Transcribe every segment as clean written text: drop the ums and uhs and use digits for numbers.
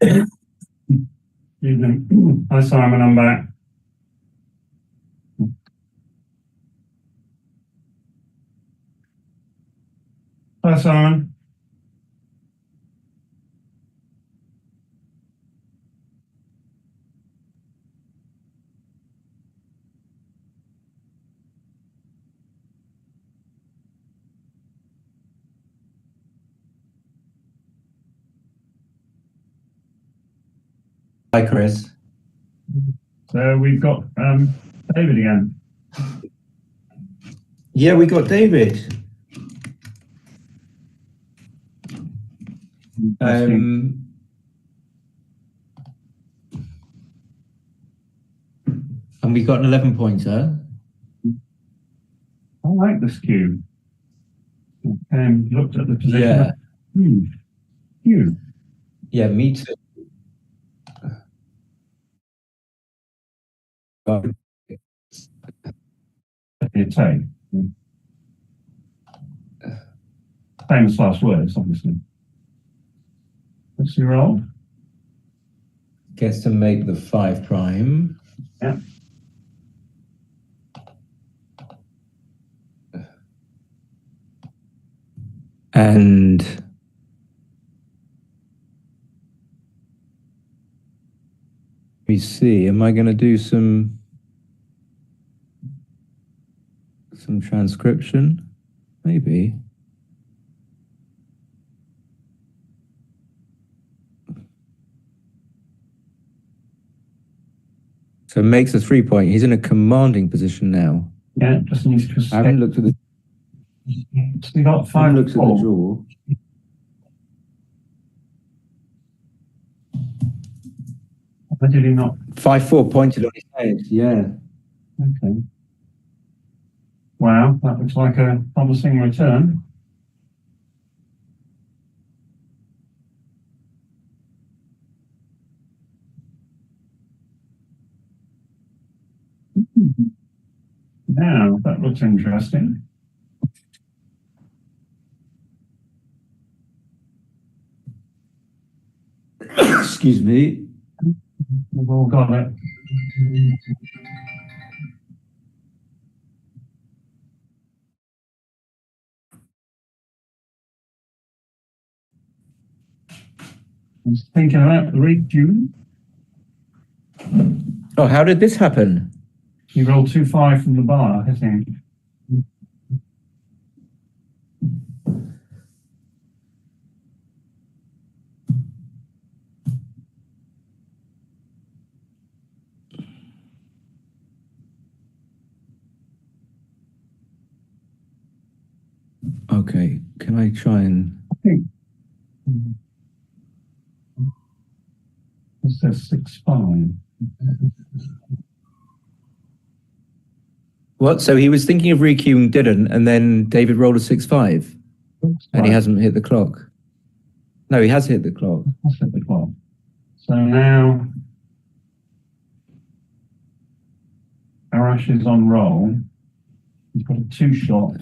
Evening. Hi Simon, I'm back. Hi Simon. Hi, Chris. So we've got David again. Yeah, we got David. And we got an 11-pointer. I like this cube. Looked at the position. Yeah. Huge. Yeah, me too. Take. Famous last words, obviously. Let's see, roll. Gets to make the 5 prime. Yeah. And we see, am I going to do some transcription? Maybe. So makes a 3-point. He's in a commanding position now. Yeah, just needs to escape. I haven't looked at the. So we got 5 looked at the draw. Why did he not? 5-4 pointed on his head. Yeah. Okay. Wow, that looks like a promising return. Now, that looks interesting. Excuse me. We've all got it. I was thinking about the read Oh, how did this happen? He rolled 2-5 from the bar, I think. Okay, can I try and... I think it says 6-5. What? So he was thinking of requeuing, didn't, and then David rolled a 6-5, and he hasn't hit the clock. No, he has hit the clock. Has hit the clock. So now Arash is on roll. He's got a 2-shot.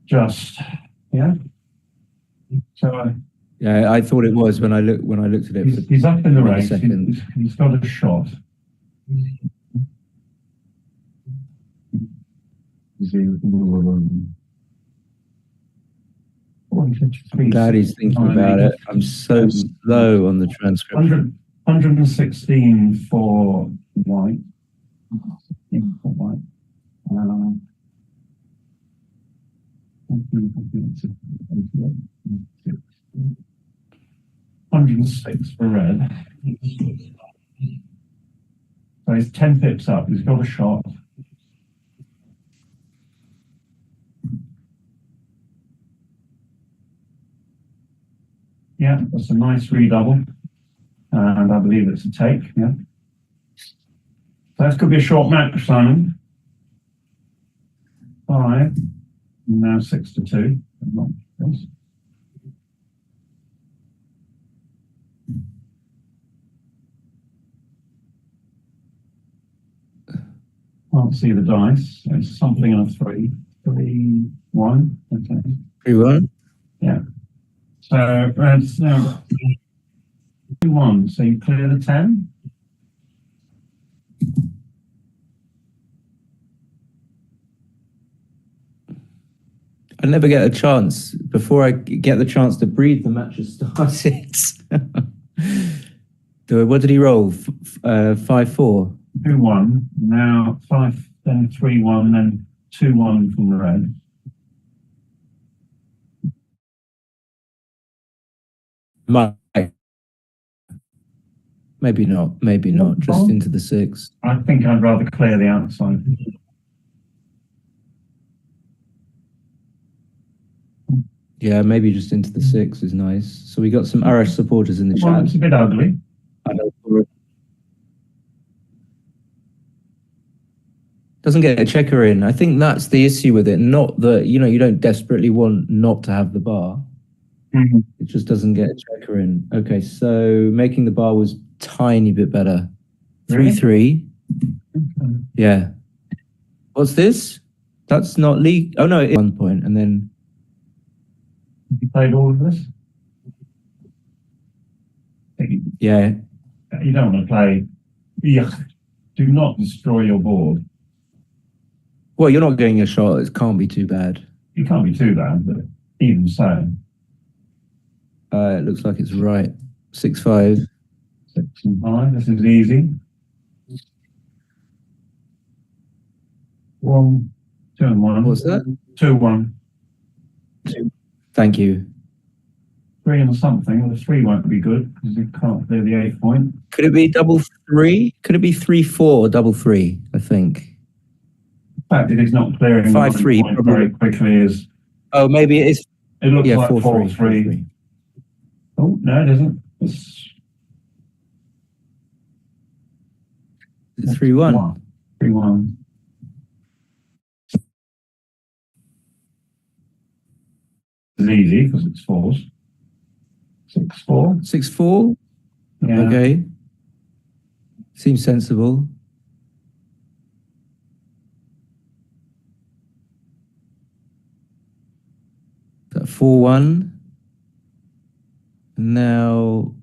Just, yeah. So Yeah, I thought it was when I looked at it. He's up in the race. Second. He's got a shot. I'm glad he's thinking about it. I'm so slow on the transcription. 116 for white. 106 for red. So he's 10 pips up. He's got a shot. Yeah, that's a nice redouble. And I believe it's a take, yeah. So this could be a short match, Simon. 5, now 6-2. Can't see the dice. It's something in a 3. 3-1. Okay. 3-1. So Red's now 2-1. So you clear the 10. I never get a chance. Before I get the chance to breathe, the match has started. What did he roll? 5-4. 2-1. Now 5, then 3-1, then 2-1 from the red. Maybe not. Maybe not. Just into the 6. I think I'd rather clear the outside. Yeah, maybe just into the 6 is nice. So we got some Arash supporters in the Well, chat. it's a bit ugly. Doesn't get a checker in. I think that's the issue with it. Not that, you don't desperately want not to have the bar. Mm-hmm. It just doesn't get a checker in. Okay, so making the bar was tiny bit better. 3-3. Okay. Yeah. What's this? That's not league. Oh no, it's 1 point, and then You played all of this? yeah. You don't want to play. Yeah. Do not destroy your board. Well, you're not getting a shot. It can't be too bad. It can't be too bad, but even so. It looks like it's right. 6-5. 6 and 5. This is easy. 1, 2 and 1. What's that? 2-1. Thank you. 3 and something. Well, the 3 won't be good because you can't clear the 8th point. Could it be 3-3? Could it be 3-4 or 3-3? I think. The fact that it's not clearing 5-3 very quickly is. Oh, maybe it is. It looks like 4-3. 4-3. Oh no, it isn't. It's 3-1. 3-1. It's easy because it's 4s. 6-4. 6-4. Yeah. Okay. Seems sensible. That 4-1. Now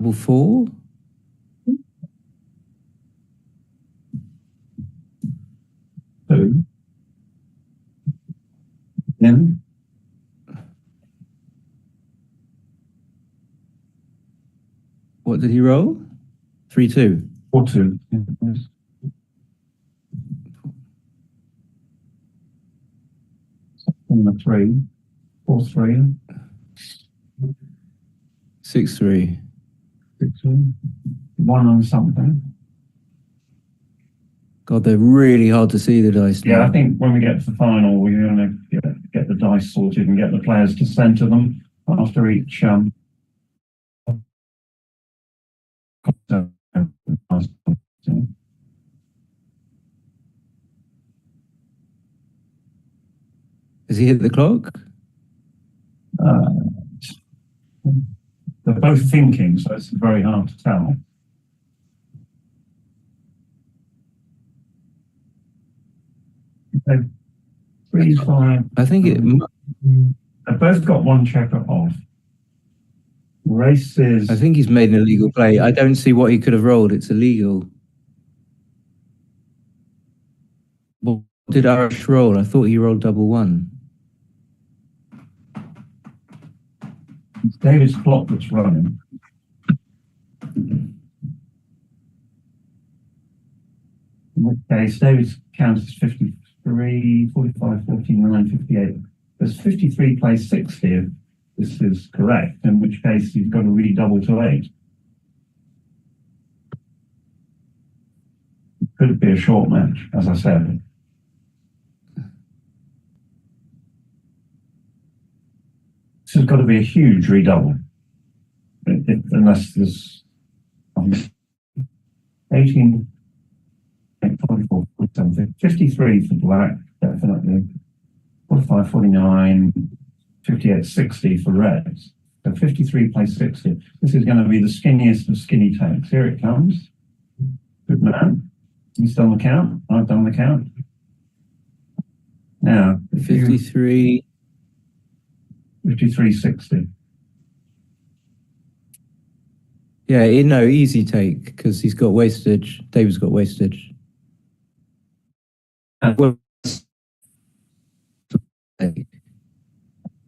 4. Two. Then What did he roll? 3-2. 4-2. Yes. On the 3. 4-3. 6-3. 6-2. 1 on something. God, they're really hard to see, the dice now. Yeah, I think when we get to the final, we're going to get the dice sorted and get the players to centre them after each. Has he hit the clock? They're both thinking, so it's very hard to tell. Okay. 3-5. I think it. They've both got 1 checker off. Race is. I think he's made an illegal play. I don't see what he could have rolled. It's illegal. What did Arash roll? I thought he rolled 1-1. It's David's clock that's running. In which case, David's count is 53, 45, 49, 58. There's 53 plays 60 if this is correct, in which case you've got to redouble to 8. It could be a short match, as I said. This has got to be a huge redouble. Unless there's 18, 44, 47, 53 for black, definitely. 45, 49, 58, 60 for reds. So 53 plays 60. This is going to be the skinniest of skinny tanks. Here it comes. Good man. He's done the count. I've done the count. Now, 53. 53.60. Yeah, no, easy take because he's got wastage. David's got wastage. Well,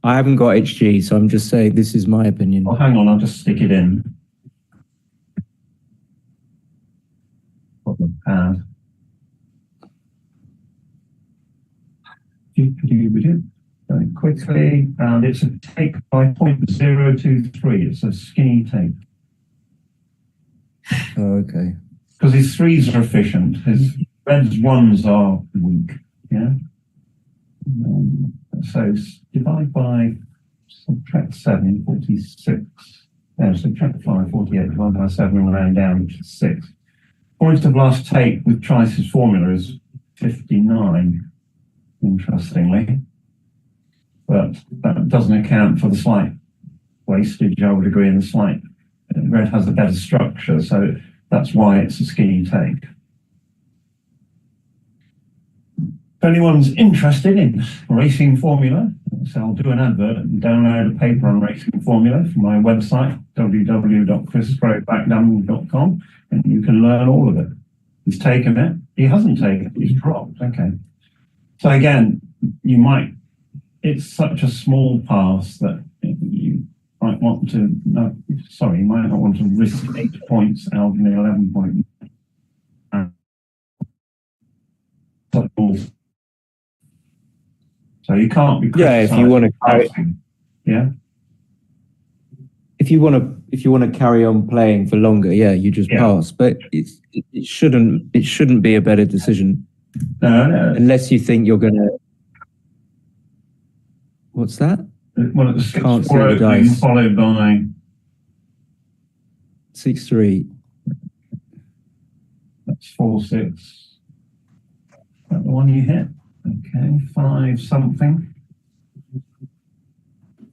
I haven't got HG, so I'm just saying this is my opinion. Well, hang on, I'll just stick it in. Got the pad. Very quickly, and it's a take by 0.023. It's a skinny take. Oh, okay. Because his threes are efficient. His red's ones are weak. Yeah. So divide by, subtract 7, 46. Yeah, subtract 5, 48, divide by 7 and round down, which is 6. Point of last take with Trice's formula is 59, interestingly. But that doesn't account for the slight wastage, I would agree, and the slight red has a better structure, so that's why it's a skinny take. If anyone's interested in racing formula, so I'll do an advert and download a paper on racing formula from my website, www.chriscrobackdam.com, and you can learn all of it. He's taken it. He hasn't taken it. He's dropped. Okay. So again, you might, it's such a small pass that you might want to, no, sorry, you might not want to risk 8 points out of the 11 point. So you can't be if you want to carry, yeah. If you want to carry on playing for longer, you just pass. But it shouldn't be a better decision. No. Unless you think you're gonna. What's that? Well, it's can't see the dice. Followed by 6-3. That's 4-6. Is that the one you hit? Okay, 5 something.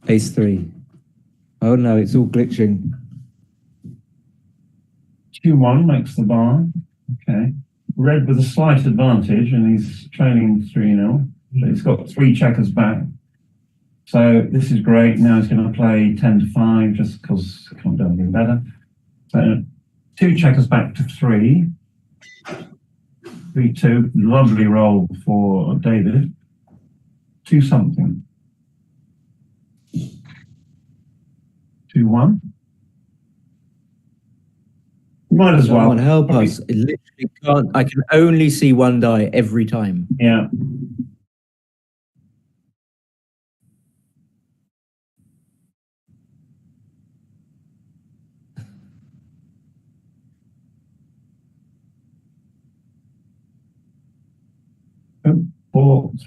Ace-3. Oh no, it's all glitching. 2-1 makes the bar. Okay. Red with a slight advantage, and he's trailing 3-0. So he's got 3 checkers back. So this is great. Now he's going to play 10-5 just because he can't do anything better. So 2 checkers back to 3. 3-2. Lovely roll for David. 2 something. 2-1. Might as well. Someone help us. I literally can't. I can only see one die every time. Yeah. Oh,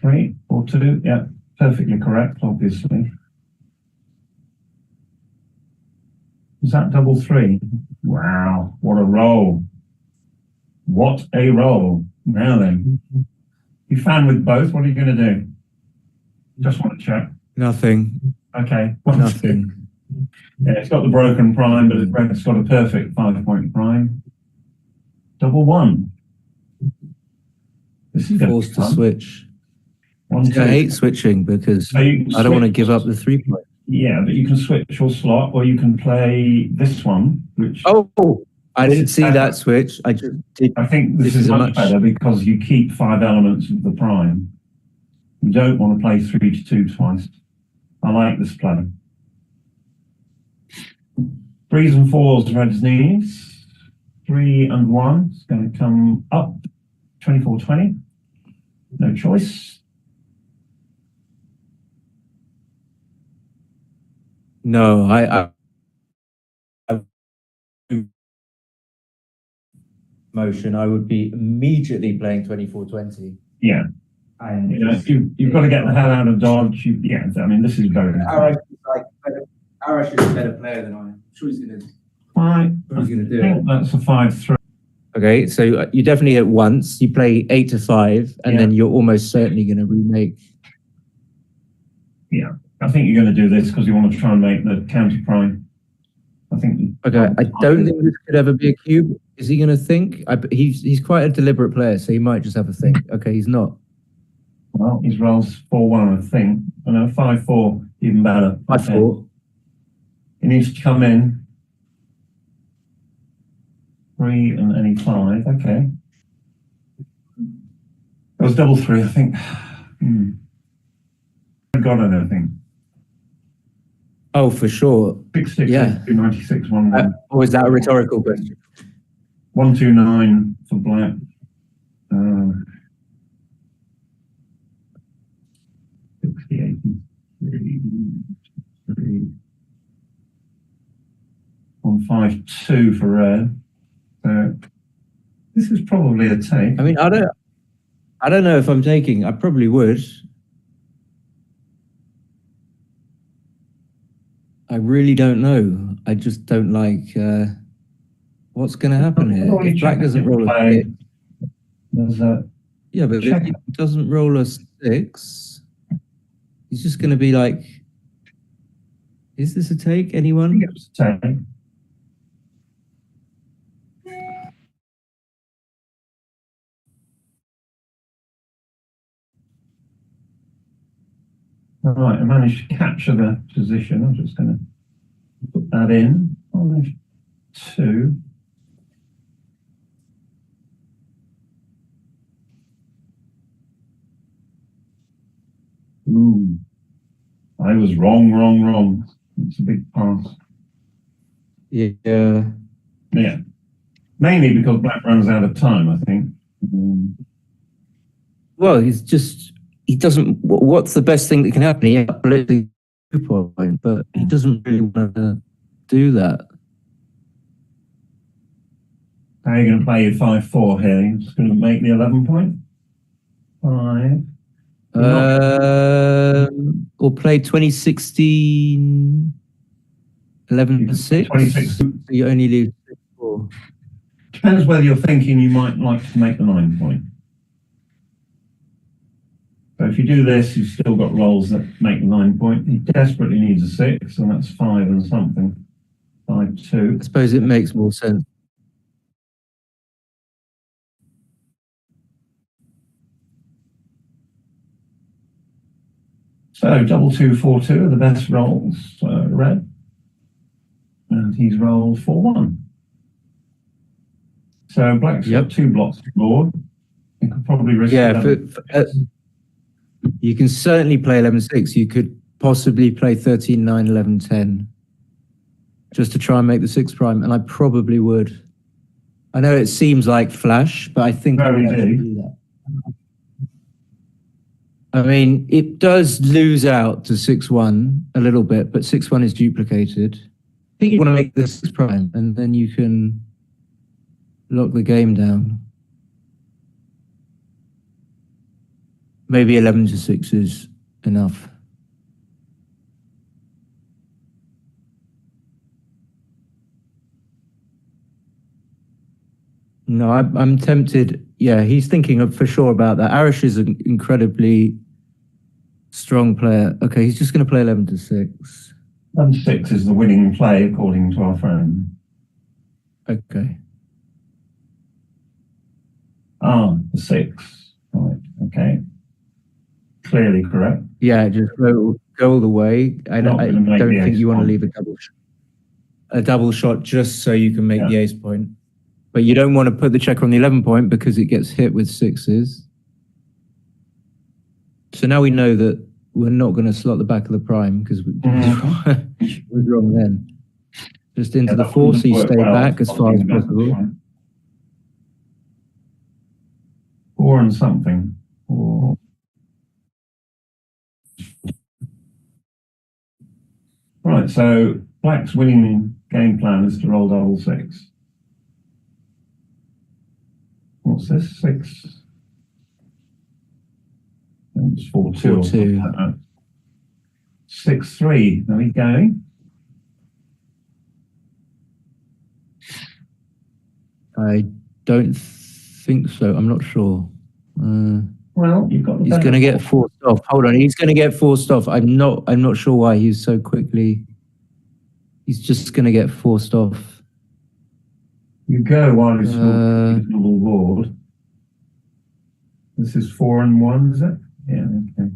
4-3, 4-2. Yeah, perfectly correct, obviously. Is that double 3? Wow, what a roll. What a roll. Now then, you fan with both, what are you going to do? Just want to check. Nothing. Okay. Nothing. Yeah, it's got the broken prime, but it's got a perfect 5-point prime. Double 1. This is forced to switch. 1, 2. I hate switching because So I don't want to give up the 3 point. Yeah, but you can switch your slot, or you can play this one, which... Oh, I didn't see that switch. I just did. I think this is much better because you keep 5 elements of the prime. You don't want to play 3-2 twice. I like this play. 3s and 4s, red's needs. 3 and 1 is going to come up. 24-20. No choice. No, I motion. I would be immediately playing 24-20. Yeah. And you've got to get the hell out of dodge. I mean, this is very. Arash is a better player than I am. I'm sure he's going to. Right. He's going to do it. That's a 5-3. Okay, so you definitely hit once. You play 8-5, and then you're almost certainly going to remake. Yeah, I think you're going to do this because you want to try and make the counter prime. I think. Okay, I don't think this could ever be a cube. Is he going to think? He's quite a deliberate player, so he might just have a think. Okay, he's not. Well, his rolls 4-1, I think. I know 5-4, even better. 5-4. He needs to come in. 3 and any 5. Okay. That was double 3, I think. I got anything. Oh, for sure. 6-6, Yeah. 296, 1-1. Or is that a rhetorical question? 129 for black. 60, 83, 3. 152 for red. This is probably a take. I mean, I don't know if I'm taking. I probably would. I really don't know. I just don't like what's going to happen here. If black doesn't roll a 6, yeah, but if he doesn't roll a 6, he's just going to be like, is this a take? Anyone? It's a take. All right, I managed to capture the position. I'm just going to put that in. Oh, there's 2. Ooh, I was wrong. It's a big pass. Yeah. Yeah, mainly because black runs out of time, I think. Well, he doesn't. What's the best thing that can happen? He absolutely 2 point, but he doesn't really want to do that. How are you going to play your 5-4 here? You're just going to make the 11 point? 5. Or play 2016 11-6. 26. You only lose 4. Depends whether you're thinking you might like to make the 9 point. So if you do this, you've still got rolls that make the 9 point. He desperately needs a 6, and that's 5 and something. 5-2. I suppose it makes more sense. So double 2, 4-2 are the best rolls, red. And he's rolled 4-1. So black's got 2 blocks to board. You could probably risk you can certainly play 11-6. You could possibly play 13-9, 11-10, just to try and make the 6 prime, and I probably would. I know it seems like flash, but I think I would actually do that. I mean, it does lose out to 6-1 a little bit, but 6-1 is duplicated. I think you want to make this 6 prime, and then you can lock the game down. Maybe 11-6 is enough. No, I'm tempted. Yeah, he's thinking for sure about that. Arash is an incredibly strong player. Okay, he's just going to play 11-6. 11-6 is the winning play, according to our friend. Okay. Ah, the 6. Right, okay. Clearly correct. Yeah, just go all the way. I don't think you want to leave a double shot just so you can make the ace point. But you don't want to put the checker on the 11 point because it gets hit with 6s. So now we know that we're not going to slot the back of the prime because we was wrong then. Just into the 4, so you stay back as far as possible. 4 and something. 4. Right, so black's winning game plan is to roll double 6. What's this? 6. It's 4-2. 6-3. Are we going? I don't think so. I'm not sure. Well, you've got. He's going to get forced off. Hold on, he's going to get forced off. I'm not sure why he's so quickly. He's just going to get forced off. You go while it's still a reasonable board. This is 4 and 1, is it? Yeah, okay.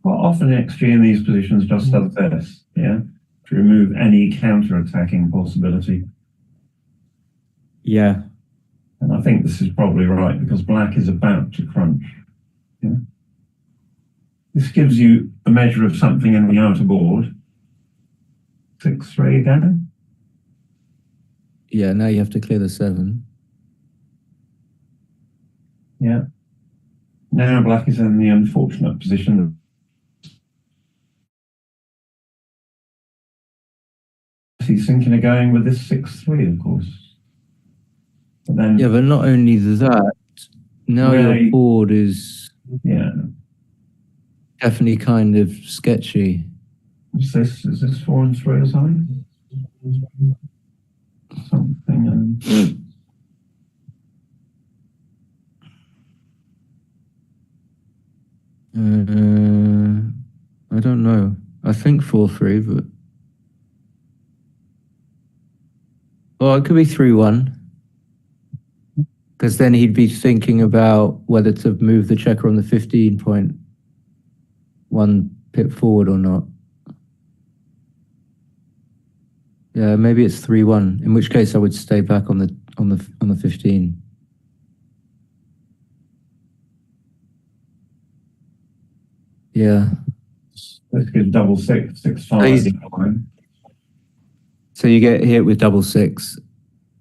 Quite often XG in these positions just does this, yeah, to remove any counter-attacking possibility. Yeah. And I think this is probably right because black is about to crunch. Yeah. This gives you a measure of something in the outer board. 6-3 again. Yeah, now you have to clear the 7. Yeah. Now black is in the unfortunate position of he's thinking of going with this 6-3, of course. But then, yeah, but not only that, now your board is definitely kind of sketchy. Is this 4 and 3 or something? Something. I don't know. I think 4-3, but it could be 3-1. Because then he'd be thinking about whether to move the checker on the 15.1 pip forward or not. Yeah, maybe it's 3-1. In which case, I would stay back on the 15. Yeah. Let's get double 6, 6-5. So you get hit with double 6.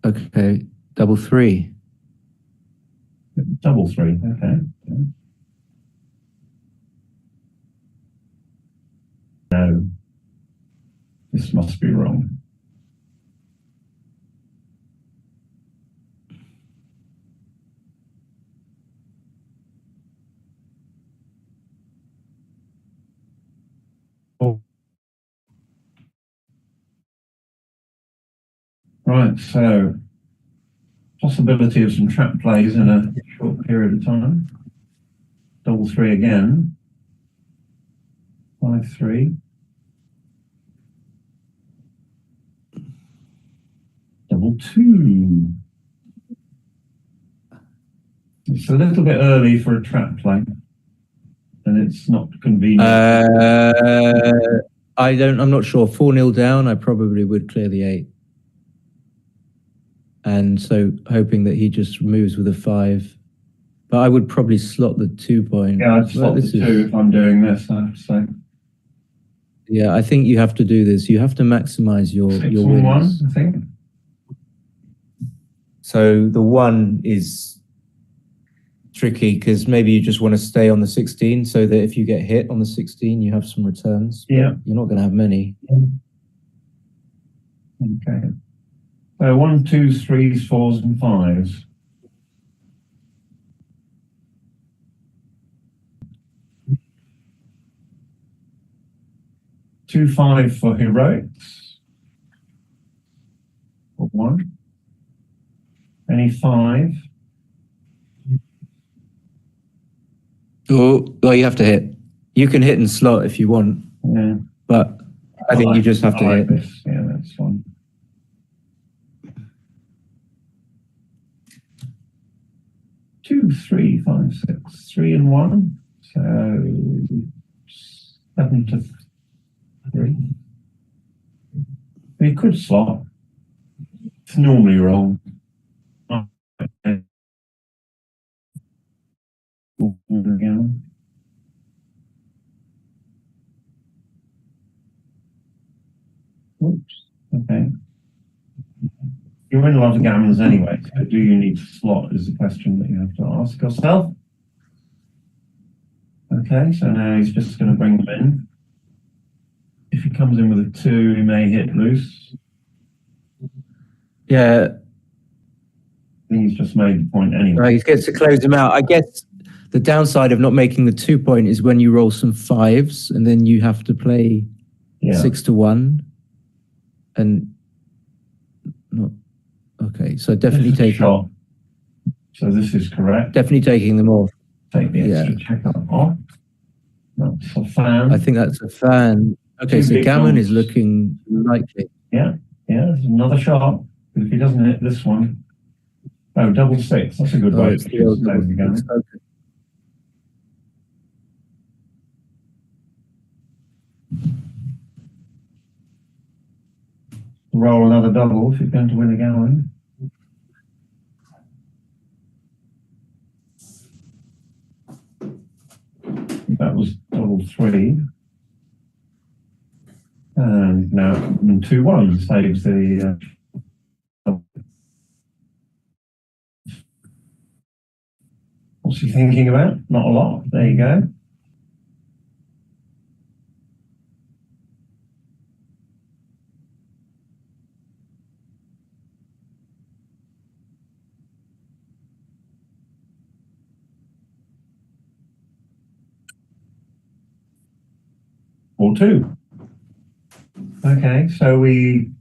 Okay, double 3. Double 3. Okay. Yeah. No, this must be wrong. Right, so possibility of some trap plays in a short period of time. Double 3 again. 5-3. Double 2. It's a little bit early for a trap play, and it's not convenient. I'm not sure. 4-0 down, I probably would clear the 8. And so hoping that he just moves with a 5. But I would probably slot the 2 point. Yeah, I'd slot the 2 if I'm doing this, I have to say. Yeah, I think you have to do this. You have to maximize your 6 wins. and 1, I think. So the 1 is tricky because maybe you just want to stay on the 16 so that if you get hit on the 16, you have some returns. Yeah. You're not going to have many. Okay. So 1, 2, 3s, 4s, and 5s. Two 5 for heroics. For 1. Any 5. Well, you have to hit. You can hit and slot if you want. Yeah. But I think you just have to hit. This. Yeah, that's fine. Two, 3, 5, 6, 3 and 1. So 7 to 3. We could slot. It's normally wrong. Again. Oops. Okay. You win a lot of gammons anyway, so do you need to slot is the question that you have to ask yourself. Okay, so now he's just going to bring them in. If he comes in with a 2, he may hit loose. Yeah. I think he's just made the point anyway. He gets to close him out. I guess the downside of not making the 2 point is when you roll some 5s and then you have to play 6 to 1. And not okay. So definitely taking. Shot. So this is correct. Definitely taking them off. Take the extra Yeah. checker off. That's a fan. I think that's a fan. Okay, Two so big Gammon is ones. looking likely. Yeah, there's another shot. But if he doesn't hit this one, oh, double six. That's a good Oh, way it's to the choose old the double over six. Gammon. Okay. Roll another double if you're going to win a Gammon. That was double three. And now 2-1 saves the. What's he thinking about? Not a lot. There you go. Or two. Okay, so we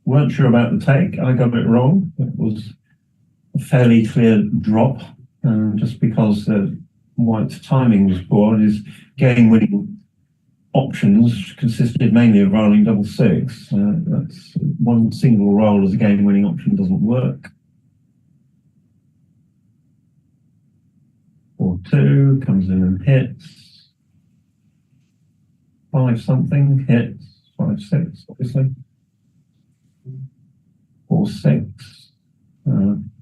weren't sure about the take. I got it wrong. It was a fairly clear drop, just because White's timing was poor and his game-winning options consisted mainly of rolling double six. That's one single roll as a game-winning option doesn't work. 4-2 comes in and hits. 5-something hits. 5-6, obviously. 4-6.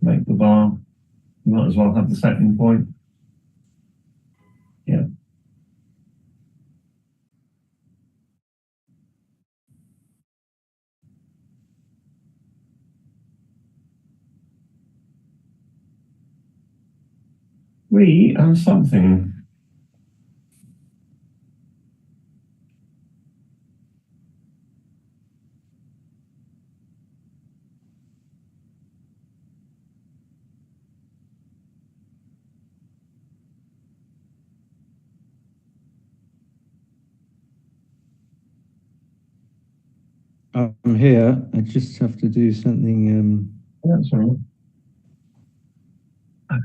Make the bar. You might as well have the second point. Yeah. Three and something. I'm here. I just have to do something. That's all right.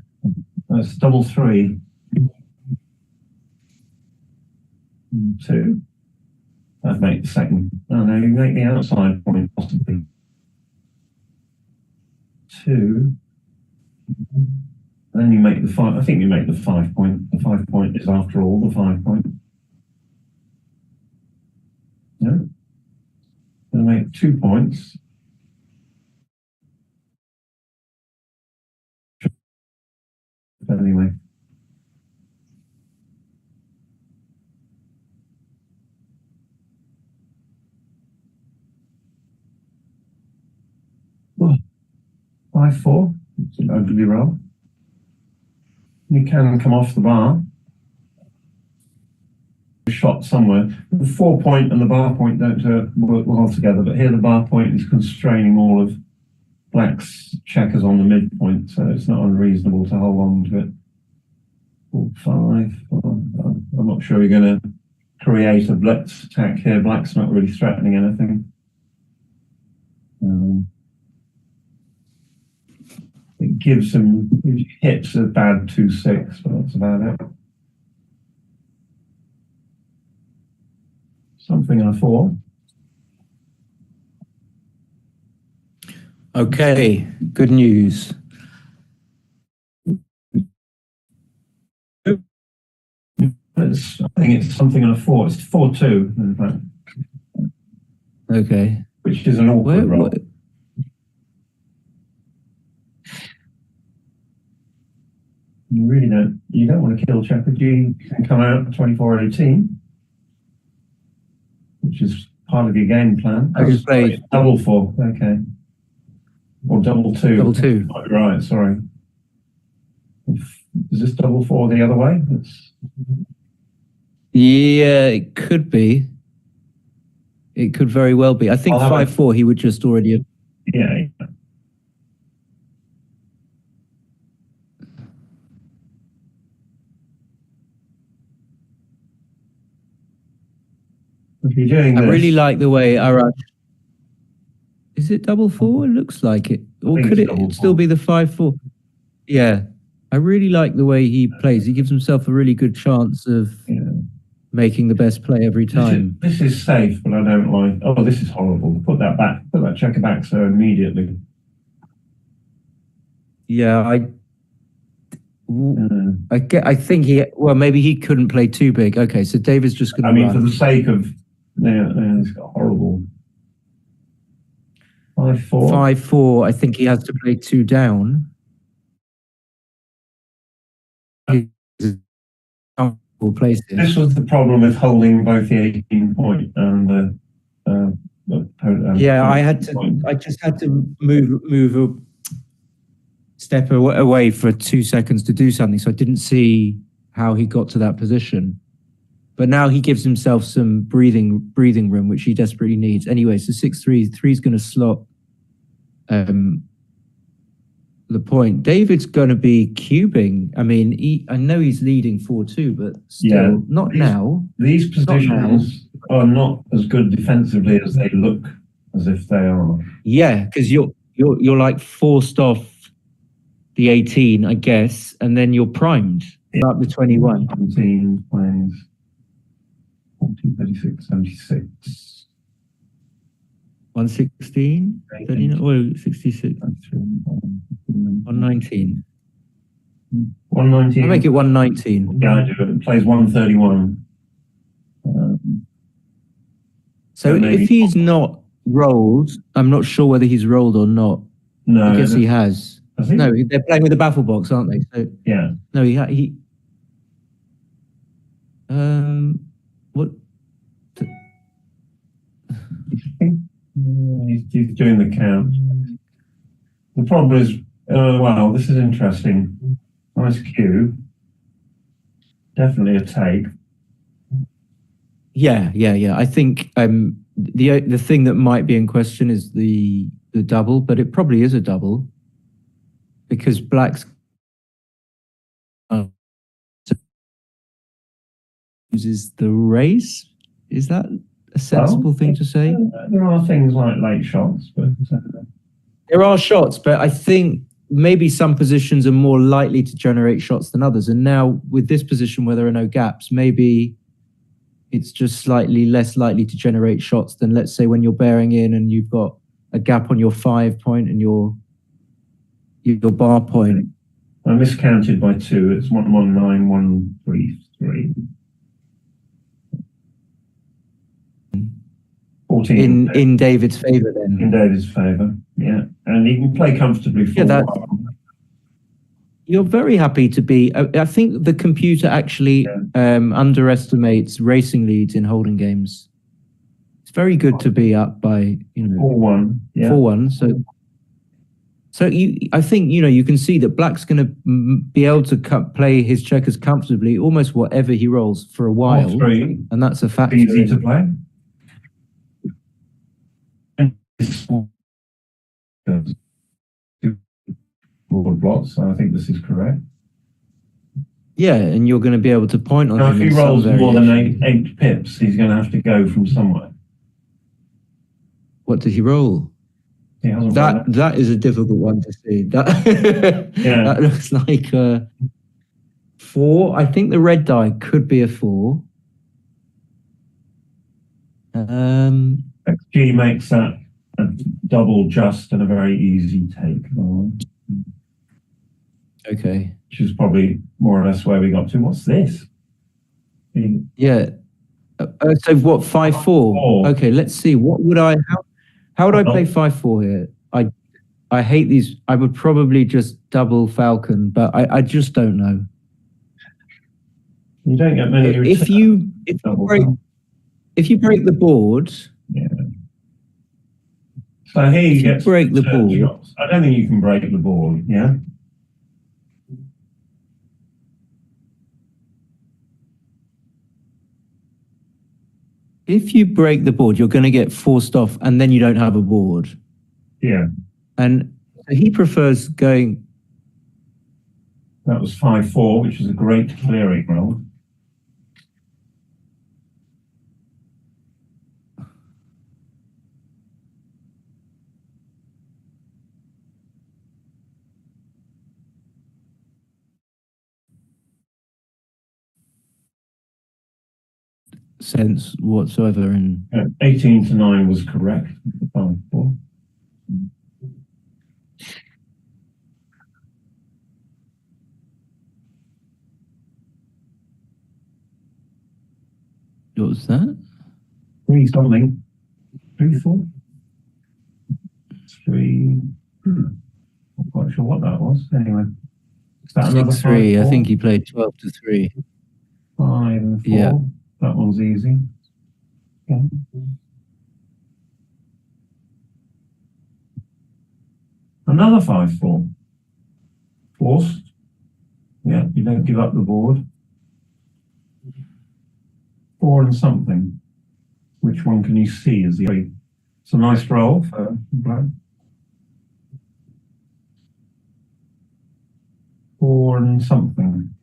That's double three. 2. That'd make the second. Oh no, you make the outside point possibly. 2. Then you make the 5. I think you make the 5 point. The 5 point is after all the 5 point. No. Gonna make 2 points. Anyway. Oh, 5-4. It's an ugly roll. You can come off the bar. Shot somewhere. The 4 point and the bar point don't work well together, but here the bar point is constraining all of Black's checkers on the midpoint, so it's not unreasonable to hold on to it. 4-5. I'm not sure you're going to create a blitz attack here. Black's not really threatening anything. It gives him, it hits a bad 2-6, but that's about it. Something I thought. Okay, good news. I think it's something on a 4. It's 4-2, in fact. Okay. Which is an awkward roll. You really don't. You don't want to kill checker. You can come out 24-18, which is part of your game plan. I just played double 4. Okay. Or double 2. Double 2. Right. Sorry. Is this double 4 the other way? Yeah, it could be. It could very well be. I think 5-4. He would just already have. Yeah. If you're doing I this, really like the way Arash. Is it double 4? It looks like it. Or could it still be the 5-4? Yeah. I really like the way he plays. He gives himself a really good chance of Yeah. making the best play every time. This is safe, but I don't like. Oh, this is horrible. Put that back. Put that checker back so immediately. Yeah, I think well, maybe he couldn't play too big. Okay, so David's just going to I mean, run. for the sake of, it's got horrible. 5-4. 5-4. I think he has to play two down. Comfortable places. This was the problem with holding both the 18 point and yeah, I just had to move a step away for 2 seconds to do something, so I didn't see how he got to that position. But now he gives himself some breathing room, which he desperately needs. Anyway, so 6-3, 3's going to slot the point. David's going to be cubing. I mean, I know he's leading 4-2, but still, not now. These positions are not as good defensively as they look as if they are. Yeah, because you're like forced off the 18, I guess, and then you're primed up the 21. 17 plays 14, 36, 76. 116, 39, oh, 66, 119. 119. I'll make it 119. Yeah, I do. It plays 131. So if he's not rolled, I'm not sure whether he's rolled or not. No, I guess he has. No, they're playing with the baffle box, aren't they? So yeah. No, he what? He's doing the count. The problem is, wow, this is interesting. Nice cue. Definitely a take. Yeah. I think the thing that might be in question is the double, but it probably is a double because Black's uses the race. Is that a sensible thing to say? There are things like late shots, but there are shots, but I think maybe some positions are more likely to generate shots than others. And now with this position where there are no gaps, maybe it's just slightly less likely to generate shots than, let's say, when you're bearing in and you've got a gap on your 5 point and your bar point. I miscounted by 2. It's 119, 133. 14. In David's favour then. In David's favour, yeah. And he can play comfortably for a while. You're very happy to be. I think the computer actually underestimates racing leads in holding games. It's very good to be up by 4-1. Yeah. 4-1. So I think you can see that Black's going to be able to play his checkers comfortably, almost whatever he rolls for a while, and that's a factor. Easy to play. Blocks, so I think this is correct. Yeah, and you're going to be able to point on now, him. if he rolls more than eight pips, he's going to have to go from somewhere. What did he roll? He hasn't that is a difficult one to see. That that looks like a 4. I think the red die could be a 4. XG makes that a double just and a very easy take. Okay. Which is probably more or less where we got to. What's this? Yeah. So what, 5-4? Okay, let's see. What would how would I play 5-4 here? I hate these. I would probably just double Falcon, but I just don't know. You don't get many returns. If you break the board. Yeah. So here you get break the board. Shots. I don't think you can break the board, yeah? If you break the board, you're going to get forced off and then you don't have a board. Yeah. And he prefers going. That was 5-4, which is a great clearing roll. sense whatsoever. And 18 to 9 was correct. The 5-4. what was that? 3 something. 3-4. 3. Not quite sure what that was. Anyway, is that another 6-3. 5-4? I think he played 12 to 3. 5 and 4. Yeah. That one's easy. Yeah. Another 5-4. Forced. Yeah, you don't give up the board. 4 and something. Which one can you see as the 3? It's a nice roll for black. 4 and something.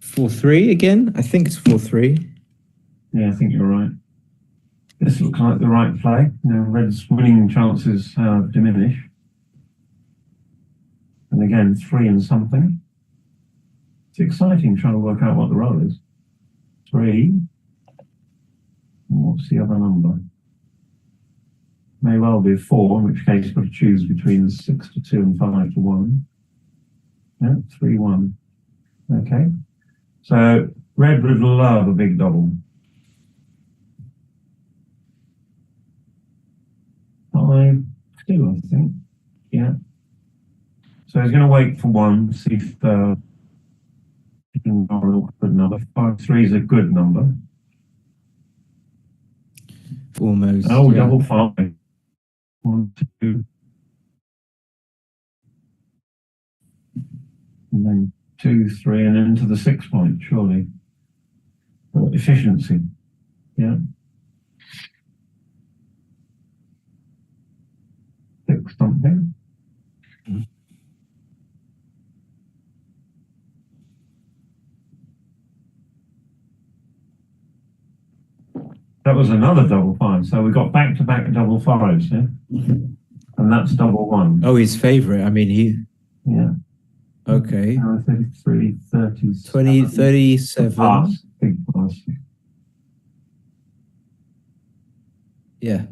4-3 again? I think it's 4-3. Yeah, I think you're right. This looks like the right play. Red's winning chances have diminished. And again, 3 and something. It's exciting trying to work out what the roll is. 3. And what's the other number? May well be 4, in which case you've got to choose between 6 to 2 and 5 to 1. Yeah, 3-1. Okay. So red would love a big double. 5-2, I think. Yeah. So he's going to wait for 1, see if he can roll a good number. 5-3 is a good number. Almost. Oh, yeah. double 5. 1, 2. And then 2, 3, and into the 6 point, surely. For efficiency. Yeah. 6 something. That was another double 5. So we got back-to-back double 5s, yeah? And that's double 1. Oh, his favourite. I mean, he. Yeah. Okay. 33, 37. 20, 37. Pass. Big pass. Yeah.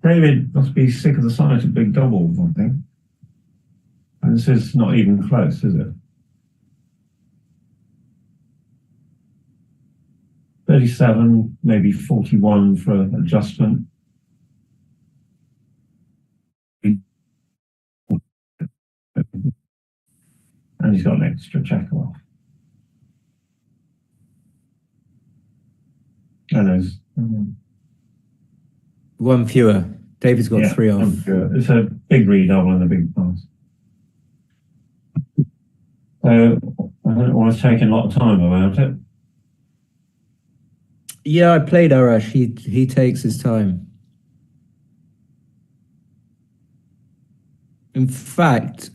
David must be sick of the sight of big doubles, I think. And this is not even close, is it? 37, maybe 41 for adjustment. And he's got an extra checker off. And there's One fewer. David's got 3 off. It's a big redouble and a big pass. So I don't want to take a lot of time about it. Yeah, I played Arash. He takes his time. In fact,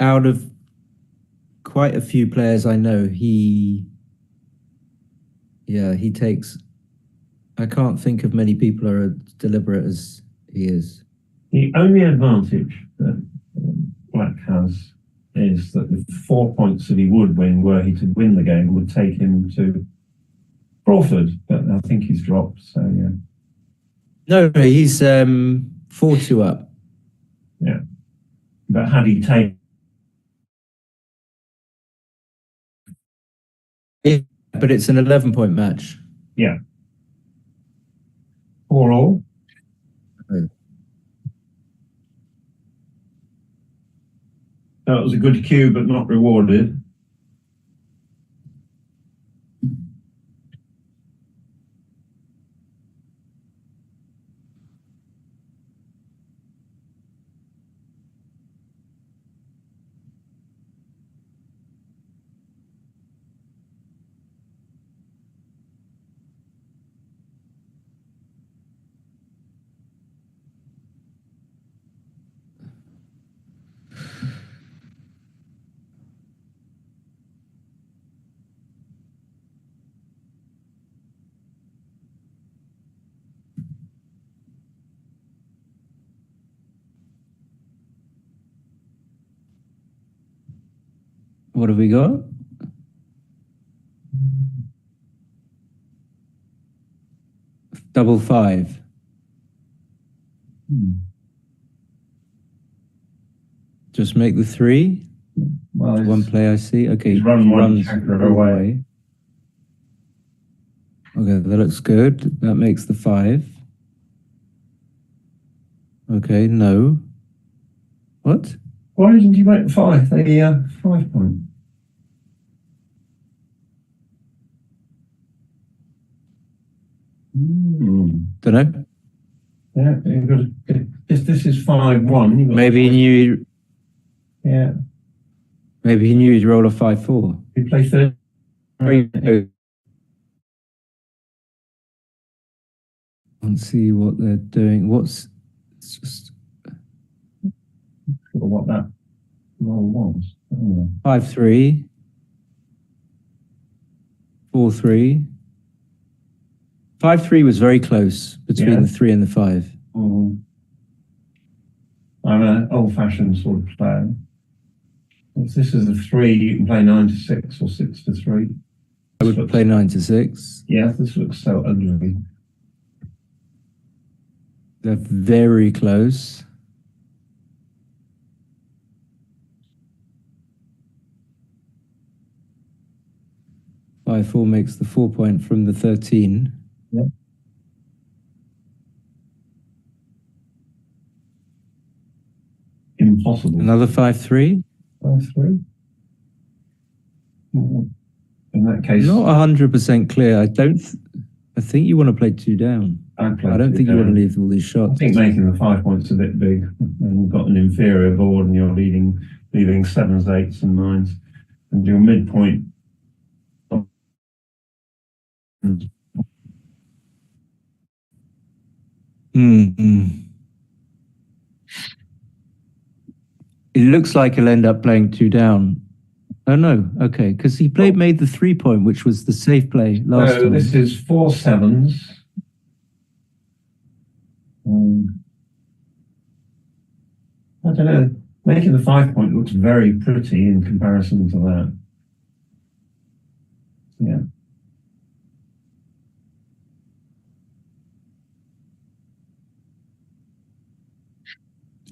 out of quite a few players I know, he takes. I can't think of many people are as deliberate as he is. The only advantage that Black has is that the 4 points that he would win, were he to win the game, would take him to Crawford, but I think he's dropped, so yeah. No, he's 4-2 up. Yeah. But had he taken... But it's an 11-point match. Yeah. 4-all. Oh. That was a good cue, but not rewarded. What have we got? Double five. Just make the three. Well, One play I see. Okay, he's run one runs checker all away. Okay, that looks good. That makes the five. Okay, no. What? Why didn't you make the 5? The 5 point. Don't know. Yeah, you've got to, this is 5-1. Maybe he knew. Yeah. Maybe he knew he'd roll a 5-4. You play 3. Let's see what they're doing. It's just What that roll was. 5-3, 4-3. 5-3 was very close between the 3 and the 5. I'm an old-fashioned sort of player. If this is a 3, you can play 9-6 or 6-3. I would play 9-6. Yeah, this looks so ugly. They're very close. Five 4 makes the 4 point from the 13. Yeah. Impossible. Another 5-3. 5-3. In that case, Not 100% clear. I think you want to play 2 down. I don't think you want to leave all these shots. I think making the 5 points a bit big, and you've got an inferior board, and you're leaving 7s, 8s, and 9s, and your midpoint. It looks like he'll end up playing 2 down. Oh no, okay, because he made the 3 point, which was the safe play last time. This is 4 7s. I don't know. Making the 5 point looks very pretty in comparison to that. Yeah.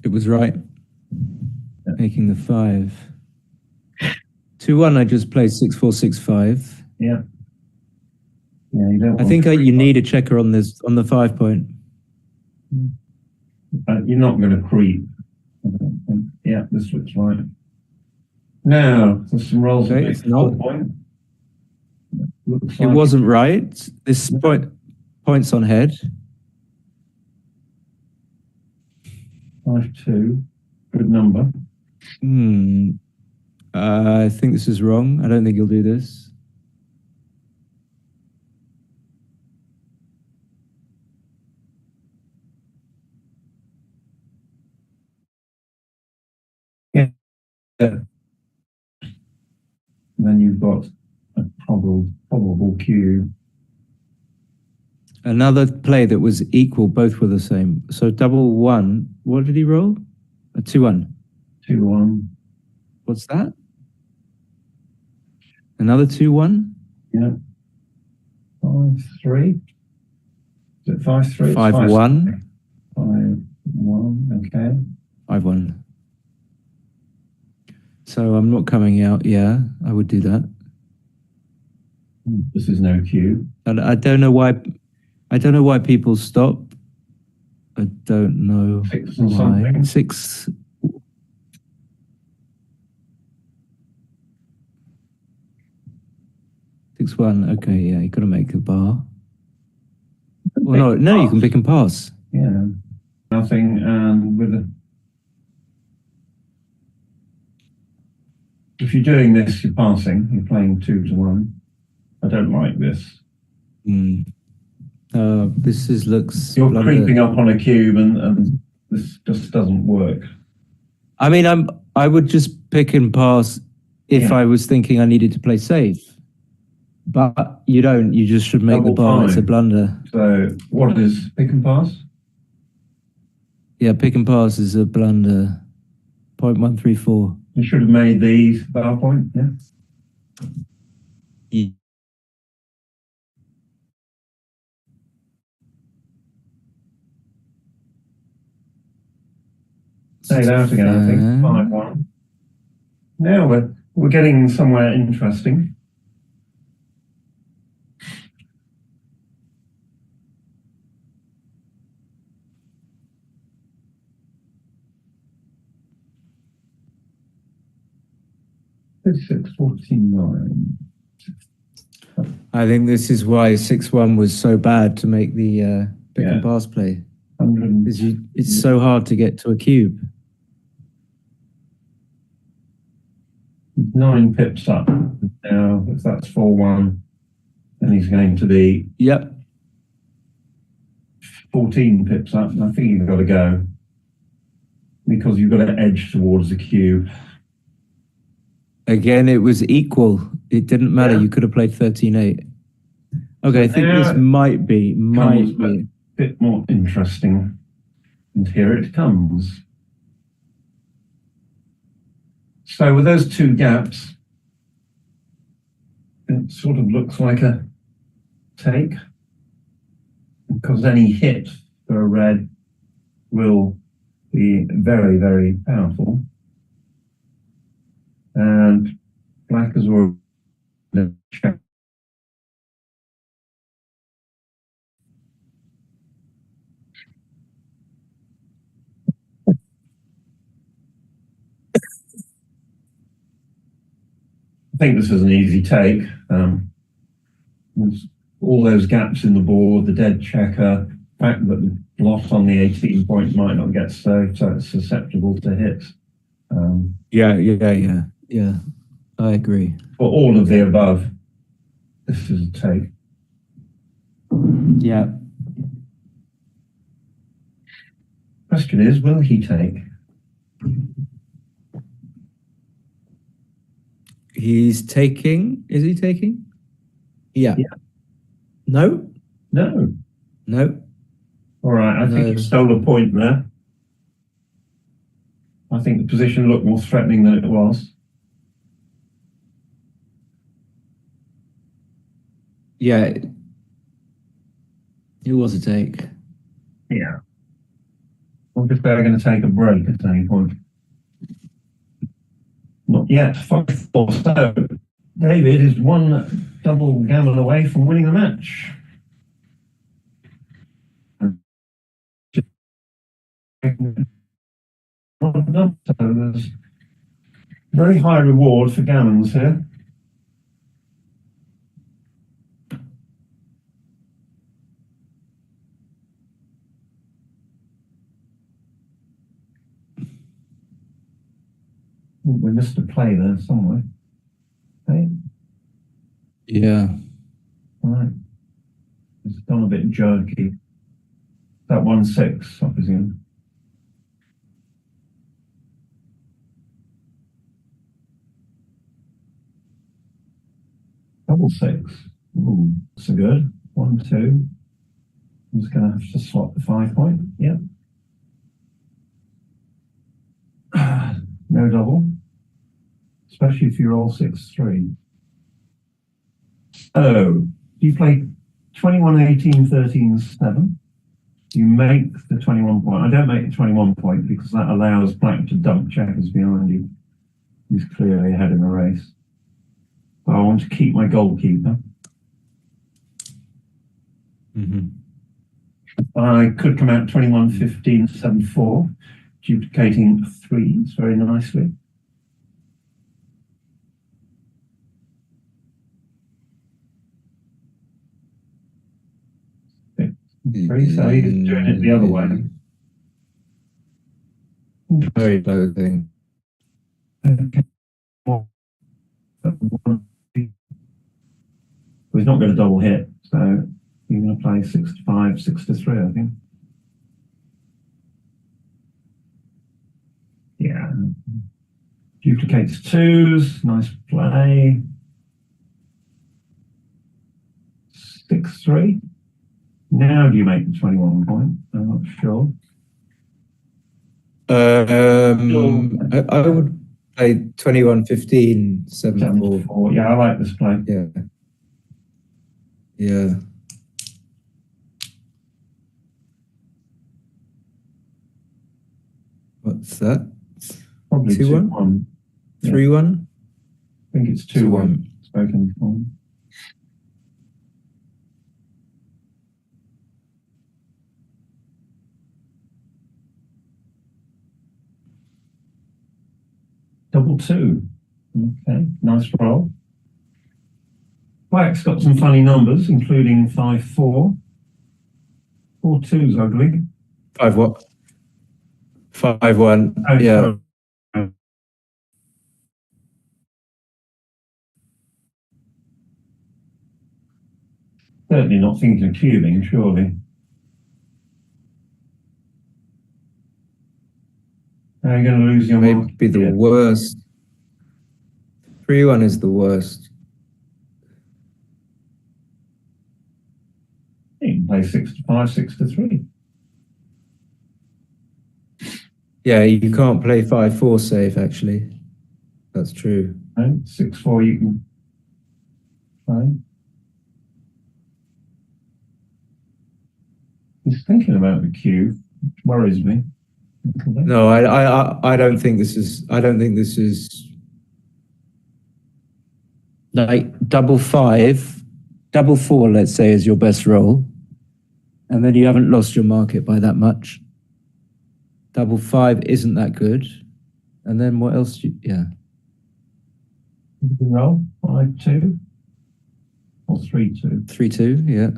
It was right. Yeah. Making the 5. 2-1, I just played 6-4, 6-5. Yeah. Yeah, you don't. I think you need a checker on the 5 point. You're not going to creep. Yeah, this looks right. Now, there's some rolls. Okay, it's not. Point. It wasn't right. This point's on head. 5-2, good number. I think this is wrong. I don't think you'll do this. Yeah. Then you've got a probable cube. Another play that was equal, both were the same. So double 1, what did he roll? A 2-1. 2-1. What's that? Another 2-1? Yeah. 5-3. Is it 5-3? 5-1. 5-1, okay. 5-1. So I'm not coming out. Yeah, I would do that. This is no cube. And I don't know why. I don't know why people stop. I don't know 6 and why. something. 6. 6-1. Okay, yeah, you got to make a bar. Well, no, you can pick and pass. Yeah, nothing, and with a. If you're doing this, you're passing. You're playing 2-1. I don't like this. This looks. You're creeping up on a cube, and this just doesn't work. I mean, I would just pick and pass if I was thinking I needed to play safe. But you don't. You just should make the bar. It's a blunder. So what is pick and pass? Yeah, pick and pass is a blunder. 0.134. You should have made the bar point, yeah. Yeah. Stayed out again, I think. 5-1. Now we're getting somewhere interesting. $6.49. I think this is why 6-1 was so bad to make the pick and pass play. It's so hard to get to a cube. 9 pips up. Now, if that's 4-1, then he's going to be 14 pips up. And I think you've got to go because you've got to edge towards the cube. Again, it was equal. It didn't matter. Yeah. You could have played 13-8. Okay, I think this might be a bit more interesting. And here it comes. So with those two gaps, it sort of looks like a take, because any hit for a red will be very, very powerful. And black as well. Check. I think this is an easy take. There's all those gaps in the board, the dead checker, the fact that the blot on the 18 point might not get so it's susceptible to hits. Yeah. I agree. For all of the above, this is a take. Yeah. Question is, will he take? He's taking. Is he taking? Yeah. No? No. No. All right, I think he stole a point there. I think the position looked more threatening than it was. Yeah. It was a take. Yeah. I'm just going to take a break at any point. Not yet. 5-4. So David is one double gammon away from winning the match. So there's very high reward for gammons here. We missed a play there somewhere. Okay. Yeah. All right. It's gone a bit jerky. That 1-6, I presume. Double 6. Ooh, that's a good. 1-2. I'm just going to have to swap the 5 point. Yep. No double. Especially if you roll 6-3. So, you play 21, 18, 13, 7. You make the 21 point. I don't make the 21 point because that allows black to dump checkers behind you. He's clearly ahead in the race. But I want to keep my goalkeeper. I could come out 21, 15, 7, 4, duplicating 3s very nicely. So he's doing it the other way. Very low thing. He's not going to double hit, so he's going to play 6-5, 6-3, I think. Yeah. Duplicates 2s, nice play. 6-3. Now do you make the 21 point? I'm not sure. I would play 21-15, 7-4. 7-4. Yeah, I like this play. Yeah. Yeah. What's that? Probably 2-1? 2-1. 3-1? I think it's 2-1. Spoken for. Double 2. Okay, nice roll. Black's got some funny numbers, including 5-4. 4-2's ugly. 5 what? 5-1. Oh, Yeah. sorry. Certainly not thinking of cubing, surely. How are you going to lose your mark? Maybe the worst. 3-1 is the worst. You can play 6-5, 6-3. Yeah, you can't play 5-4 safe, actually. That's true. And 6-4 you can play. He's thinking about the cube, which worries me. No, I don't think this is. I don't think this is like double 5, double 4. Let's say is your best roll, and then you haven't lost your market by that much. Double 5 isn't that good, and then what else? Yeah. Roll 5-2 or 3-2. 3-2. Yeah.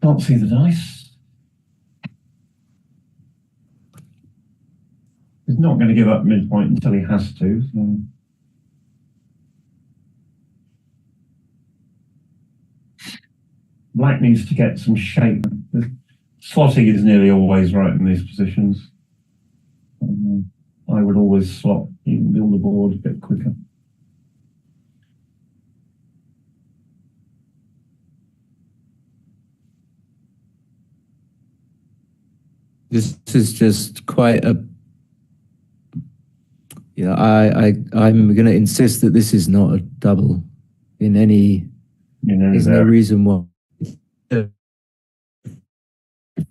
Can't see the dice. He's not going to give up midpoint until he has to. So. Black needs to get some shape. The slotting is nearly always right in these positions. I would always slot. You can build the board a bit quicker. This is just quite a. Yeah, I'm going to insist that this is not a double in any. There's no reason why you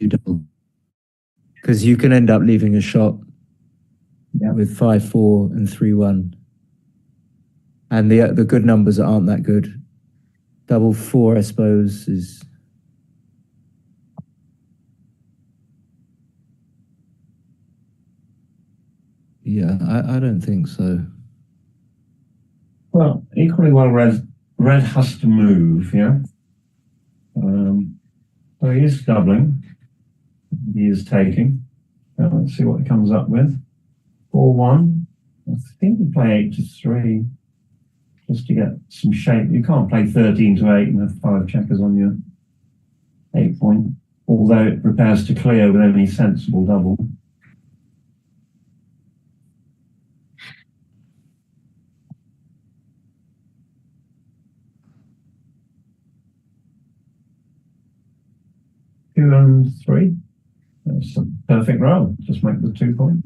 double, because you can end up leaving a shot with 5-4 and 3-1, and the good numbers aren't that good. Double 4, I suppose, is. Yeah, I don't think so. Well, equally well, red has to move, yeah? So he is doubling. He is taking. Let's see what he comes up with. 4-1. I think you play 8-3 just to get some shape. You can't play 13-8 and have 5 checkers on your 8 point, although it prepares to clear with any sensible double. Two and 3. That's a perfect roll. Just make the 2 point.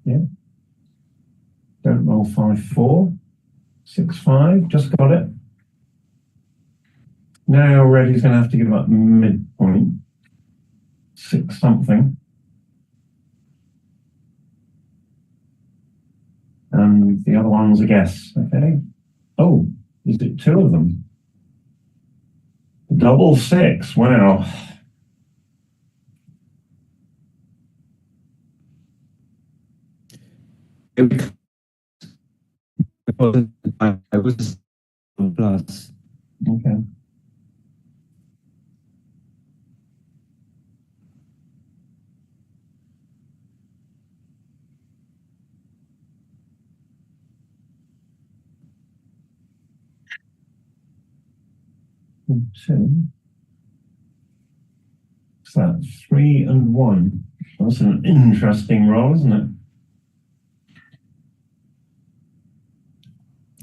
Yeah. Don't roll 5-4. 6-5. Just got it. Now Reddy's going to have to give up midpoint. 6 something. And the other one's a guess. Okay. Oh, is it 2 of them? Double 6. Wow. I was plus. Okay. Two. What's that? 3 and 1. That's an interesting roll, isn't it?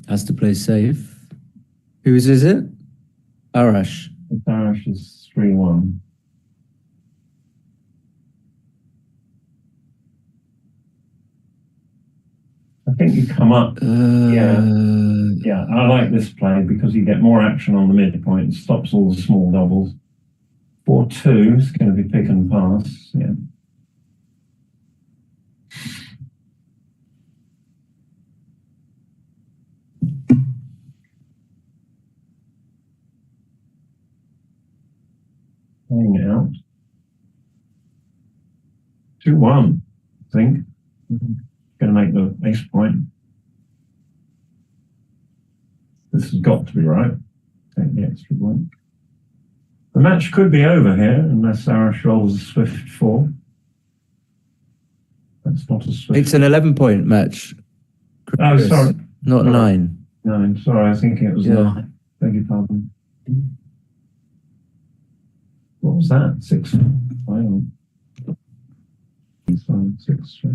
Has to play safe. Whose is it? Arash. Arash is 3-1. think you come up. Yeah, I like this play because you get more action on the midpoint. It stops all the small doubles. 4-2 is going to be pick and pass. Yeah. Playing it out. 2-1, I think. Going to make the ace point. This has got to be right. Take the extra point. The match could be over here unless Arash rolls a swift 4. That's not a swift. It's an 11-point match. Oh, sorry. Not Sorry. 9. 9. Sorry, I was thinking it was 9. Beg your pardon. What was that? 6. Wow. 6, 3.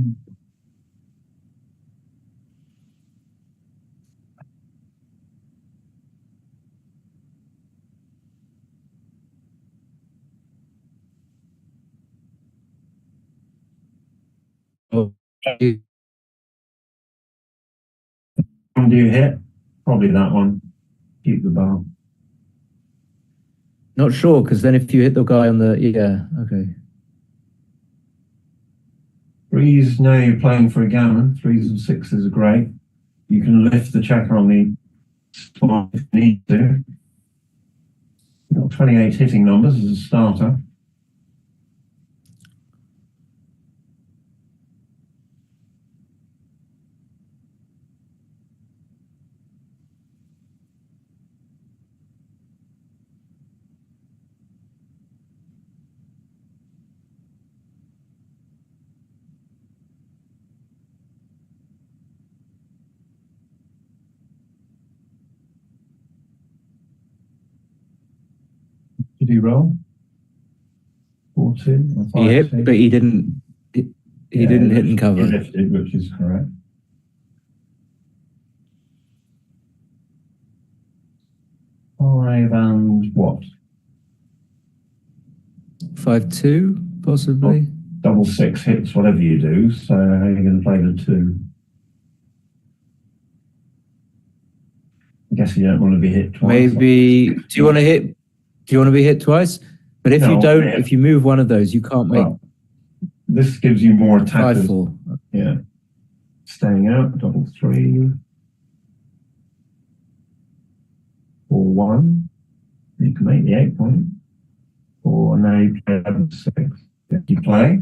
Oh. One do you hit? Probably that one. Keep the bar. Not sure, because then if you hit the guy on the... Yeah, okay. 3s, now you're playing for a gammon. 3s and 6s are great. You can lift the checker on the spot if you need to. You've got 28 hitting numbers as a starter. Did he roll? 4-2 or 5-2? He hit, but he didn't... He didn't hit and cover. He lifted, which is correct. 5 and what? 5-2, possibly. Double 6 hits whatever you do, so how are you going to play the 2? I guess you don't want to be hit twice. Maybe... Do you want to hit... Do you want to be hit twice? But if you don't, if you move one of those, you can't make... Well, this gives you more attackers. 5-4. Yeah. Staying out, double 3. 4-1. You can make the 8 point. Or now you play 11-6. You play.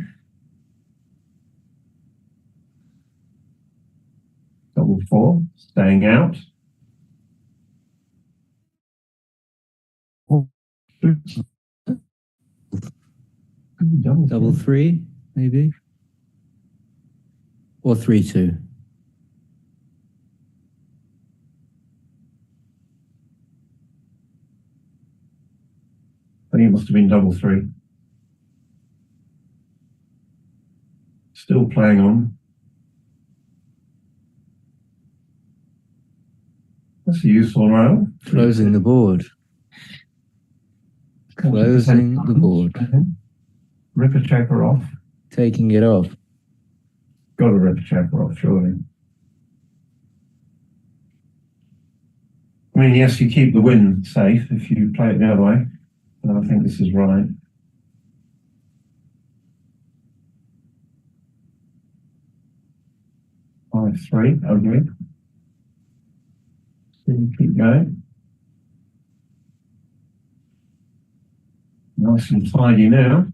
Double 4. Staying out. Double 3, maybe? Or 3-2. I think it must have been double 3. Still playing on. That's a useful roll. Closing the board. Closing the board. Rip a checker off. Taking it off. Got to rip a checker off, surely. I mean, yes, you keep the win safe if you play it the other way, but I think this is right. Five, 3, ugly. Still keep going. Nice and tidy now.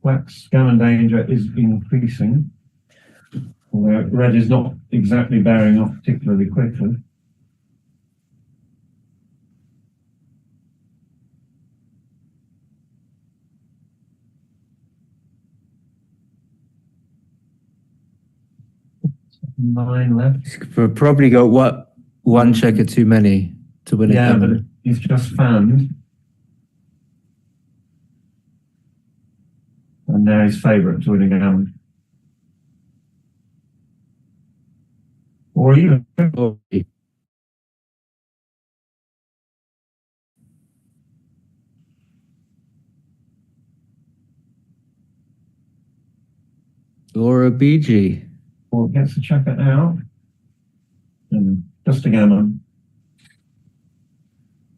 Black's gammon danger is increasing, although red is not exactly bearing off particularly quickly. Nine left. He's probably got one checker too many to win a Yeah, but gammon. he's just fanned. And now he's favourite to win a gammon. or even. Or a BG. Or gets to check it out. And just a gammon.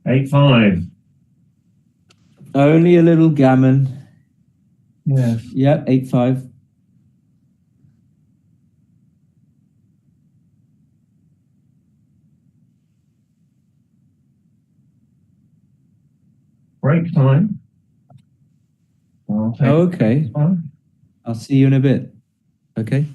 8-5. Only a little gammon. Yes. Yep, 8-5. Break time. I'll take Okay. this one. I'll see you in a bit. Okay.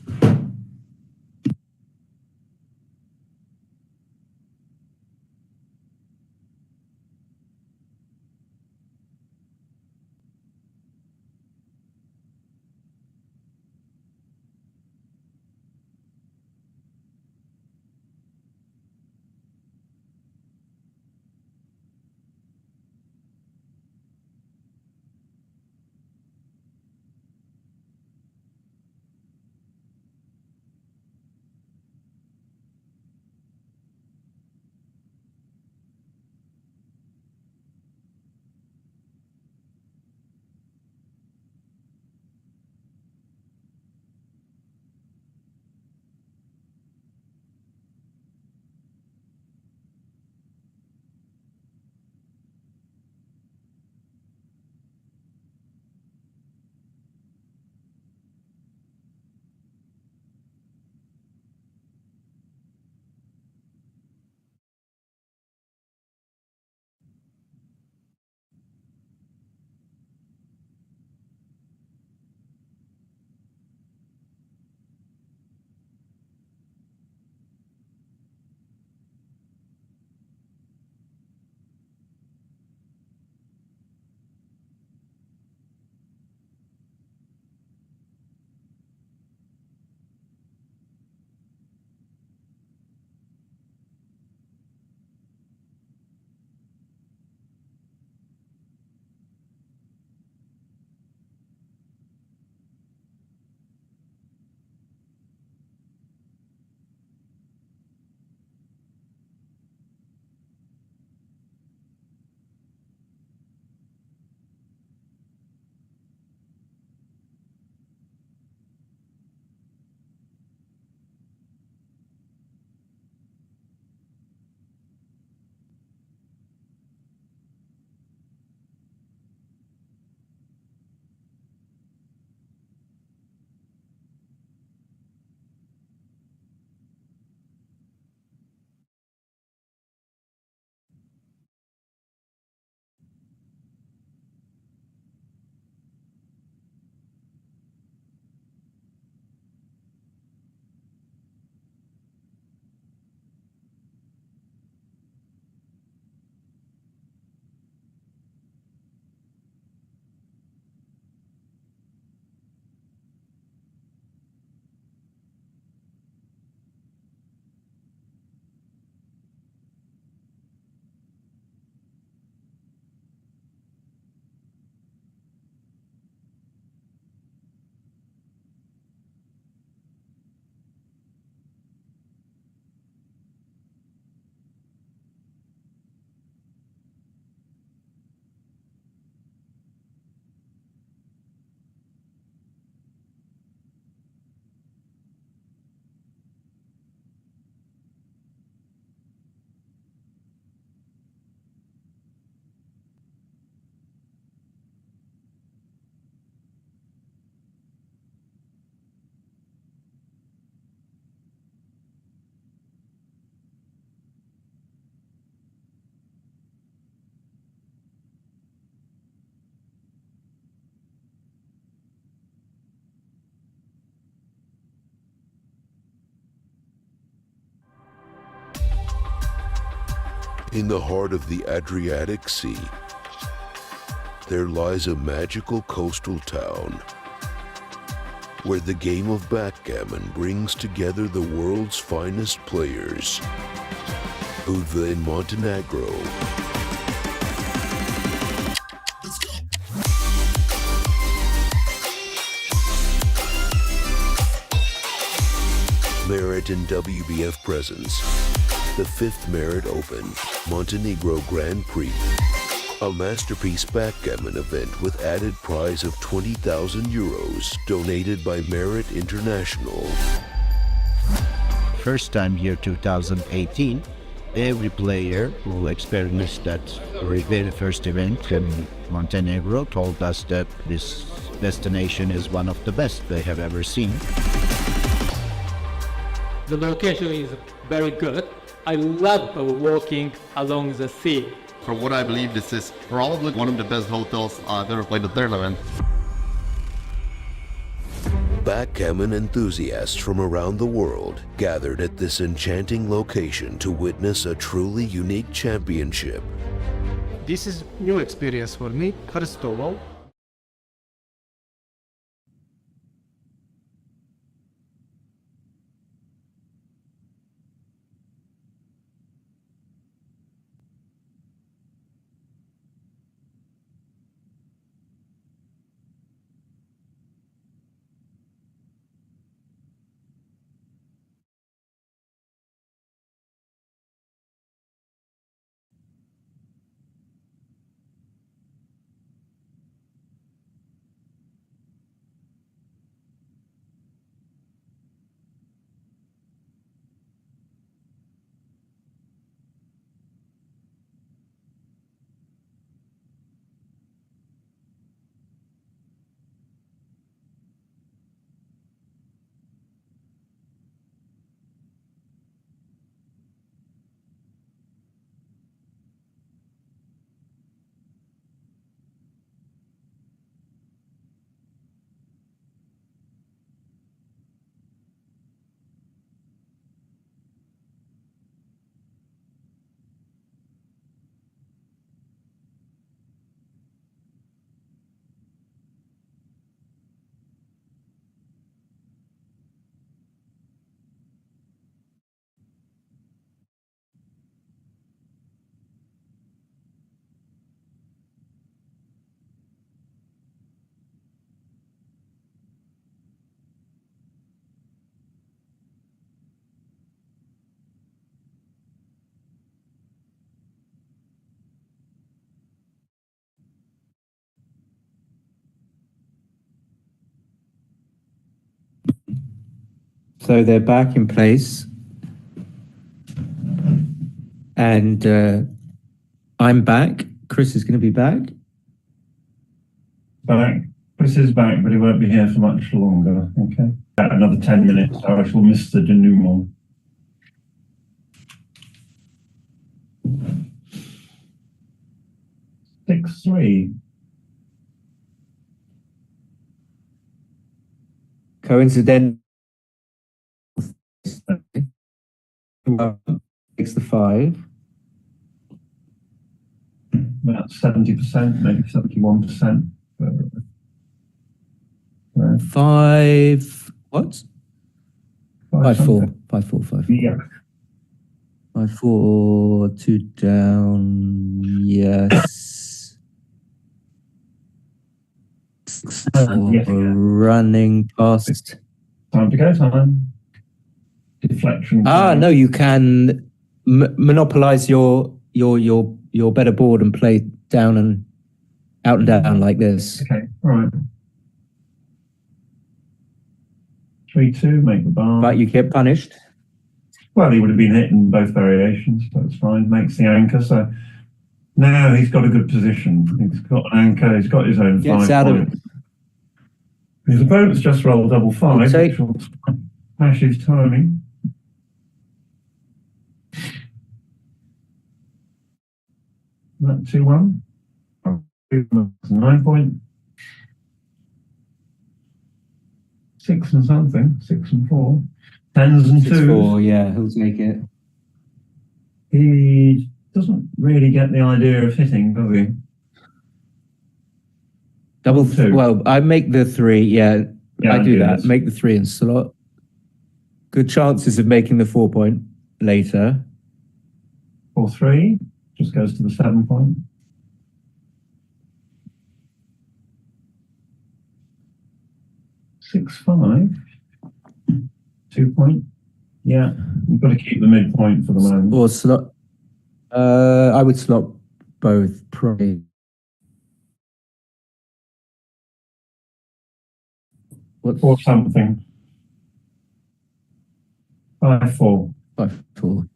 In the heart of the Adriatic Sea, there lies a magical coastal town where the game of backgammon brings together the world's finest players. Budva in Montenegro. They're Merit and WBF presents the 5th Merit Open Montenegro Grand Prix, a masterpiece backgammon event with added prize of 20,000 euros donated by Merit International. First time year 2018, every player who experienced that very first event in Montenegro told us that this destination is one of the best they have ever seen. The location is very good. I love walking along the sea. From what I believe, this is probably one of the best hotels I've ever played at their event. Backgammon enthusiasts from around the world gathered at this enchanting location to witness a truly unique championship. This is new experience for me, first of all. So they're back in place. And I'm back. Chris is going to be back. Back. Chris is back, but he won't be here for much longer. Okay. About another 10 minutes, Arash will miss the denouement. Six three. Coincident. Takes the 5. About 70%, maybe 71%. 5. What? 5 4. 5 4. 5 4. Yeah. 5 4. 2 down. Yes. 6 4. Yes, yeah. Running past. Time to go, time. Deflection. No, you can monopolize your better board and play down and out and down like this. Okay, all right. 3-2, make the bar. But you get punished. Well, he would have been hit in both variations. That's fine. Makes the anchor. So now he's got a good position. He's got an anchor. He's got his own Gets 5 out points. His opponent's just rolled double 5, which will smash his timing. That 2-1. 9 point. 6 and something. 6 and 4. 10s and 6 2s. 4, yeah, he'll take it. He doesn't really get the idea of hitting, does he? Double 2. Well, I make the 3, yeah, I do that. this. Make the 3 in slot. Good chances of making the 4 point later. 4-3. Just goes to the 7 point. 6-5. 2 point. Yeah, you've got to keep the midpoint for the moment. Or slot. I would slot both, probably. What's Or something. 5-4. 5-4?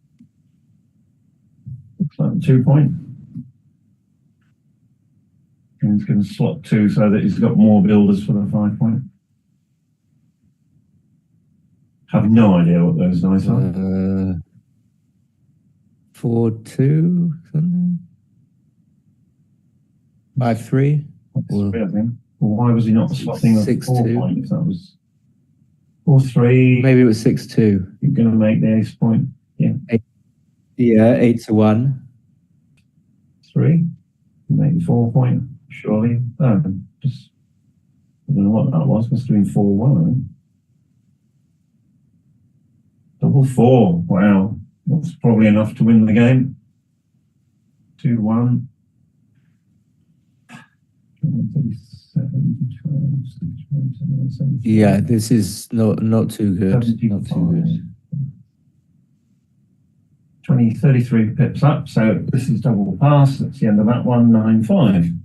Looks like 2 point. And he's going to slot 2 so that he's got more builders for the 5 point. Have no idea what those dice are. 4-2 something. 5-3. Well, I think. Well, why was he not slotting a 4 6-2. point if that was 4-3? Maybe it was 6-2. You're going to make the ace point. Yeah. Yeah, 8-1. 3. You make the 4 point, surely. Just, I don't know what that was. Must have been 4-1, I think. Double 4. Wow. That's probably enough to win the game. 2-1. 37, Yeah, this is not too good. Not too good. 33 pips up, so this is double pass. That's the end of that one, 9-5.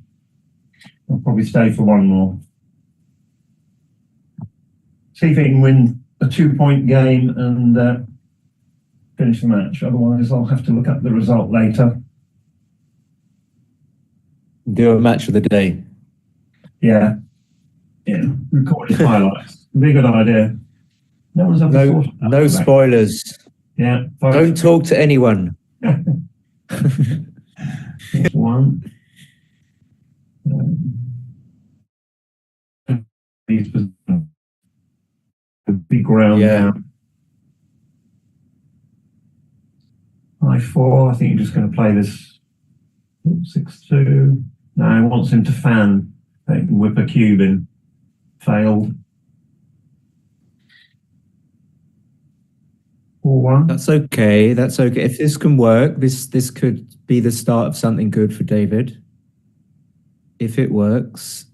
I'll probably stay for one more. See if he can win a 2 point game and finish the match. Otherwise, I'll have to look up the result later. Do a match of the day. Yeah. Yeah. Recorded highlights. Be a good idea. No one's ever thought of that. No spoilers. Yeah. Don't talk to anyone. One. Big round down. 5-4. I think you're just going to play this 6-2. No, he wants him to fan. They can whip a cube in. Failed. 4-1. That's okay. That's okay. If this can work, this could be the start of something good for David. If it works,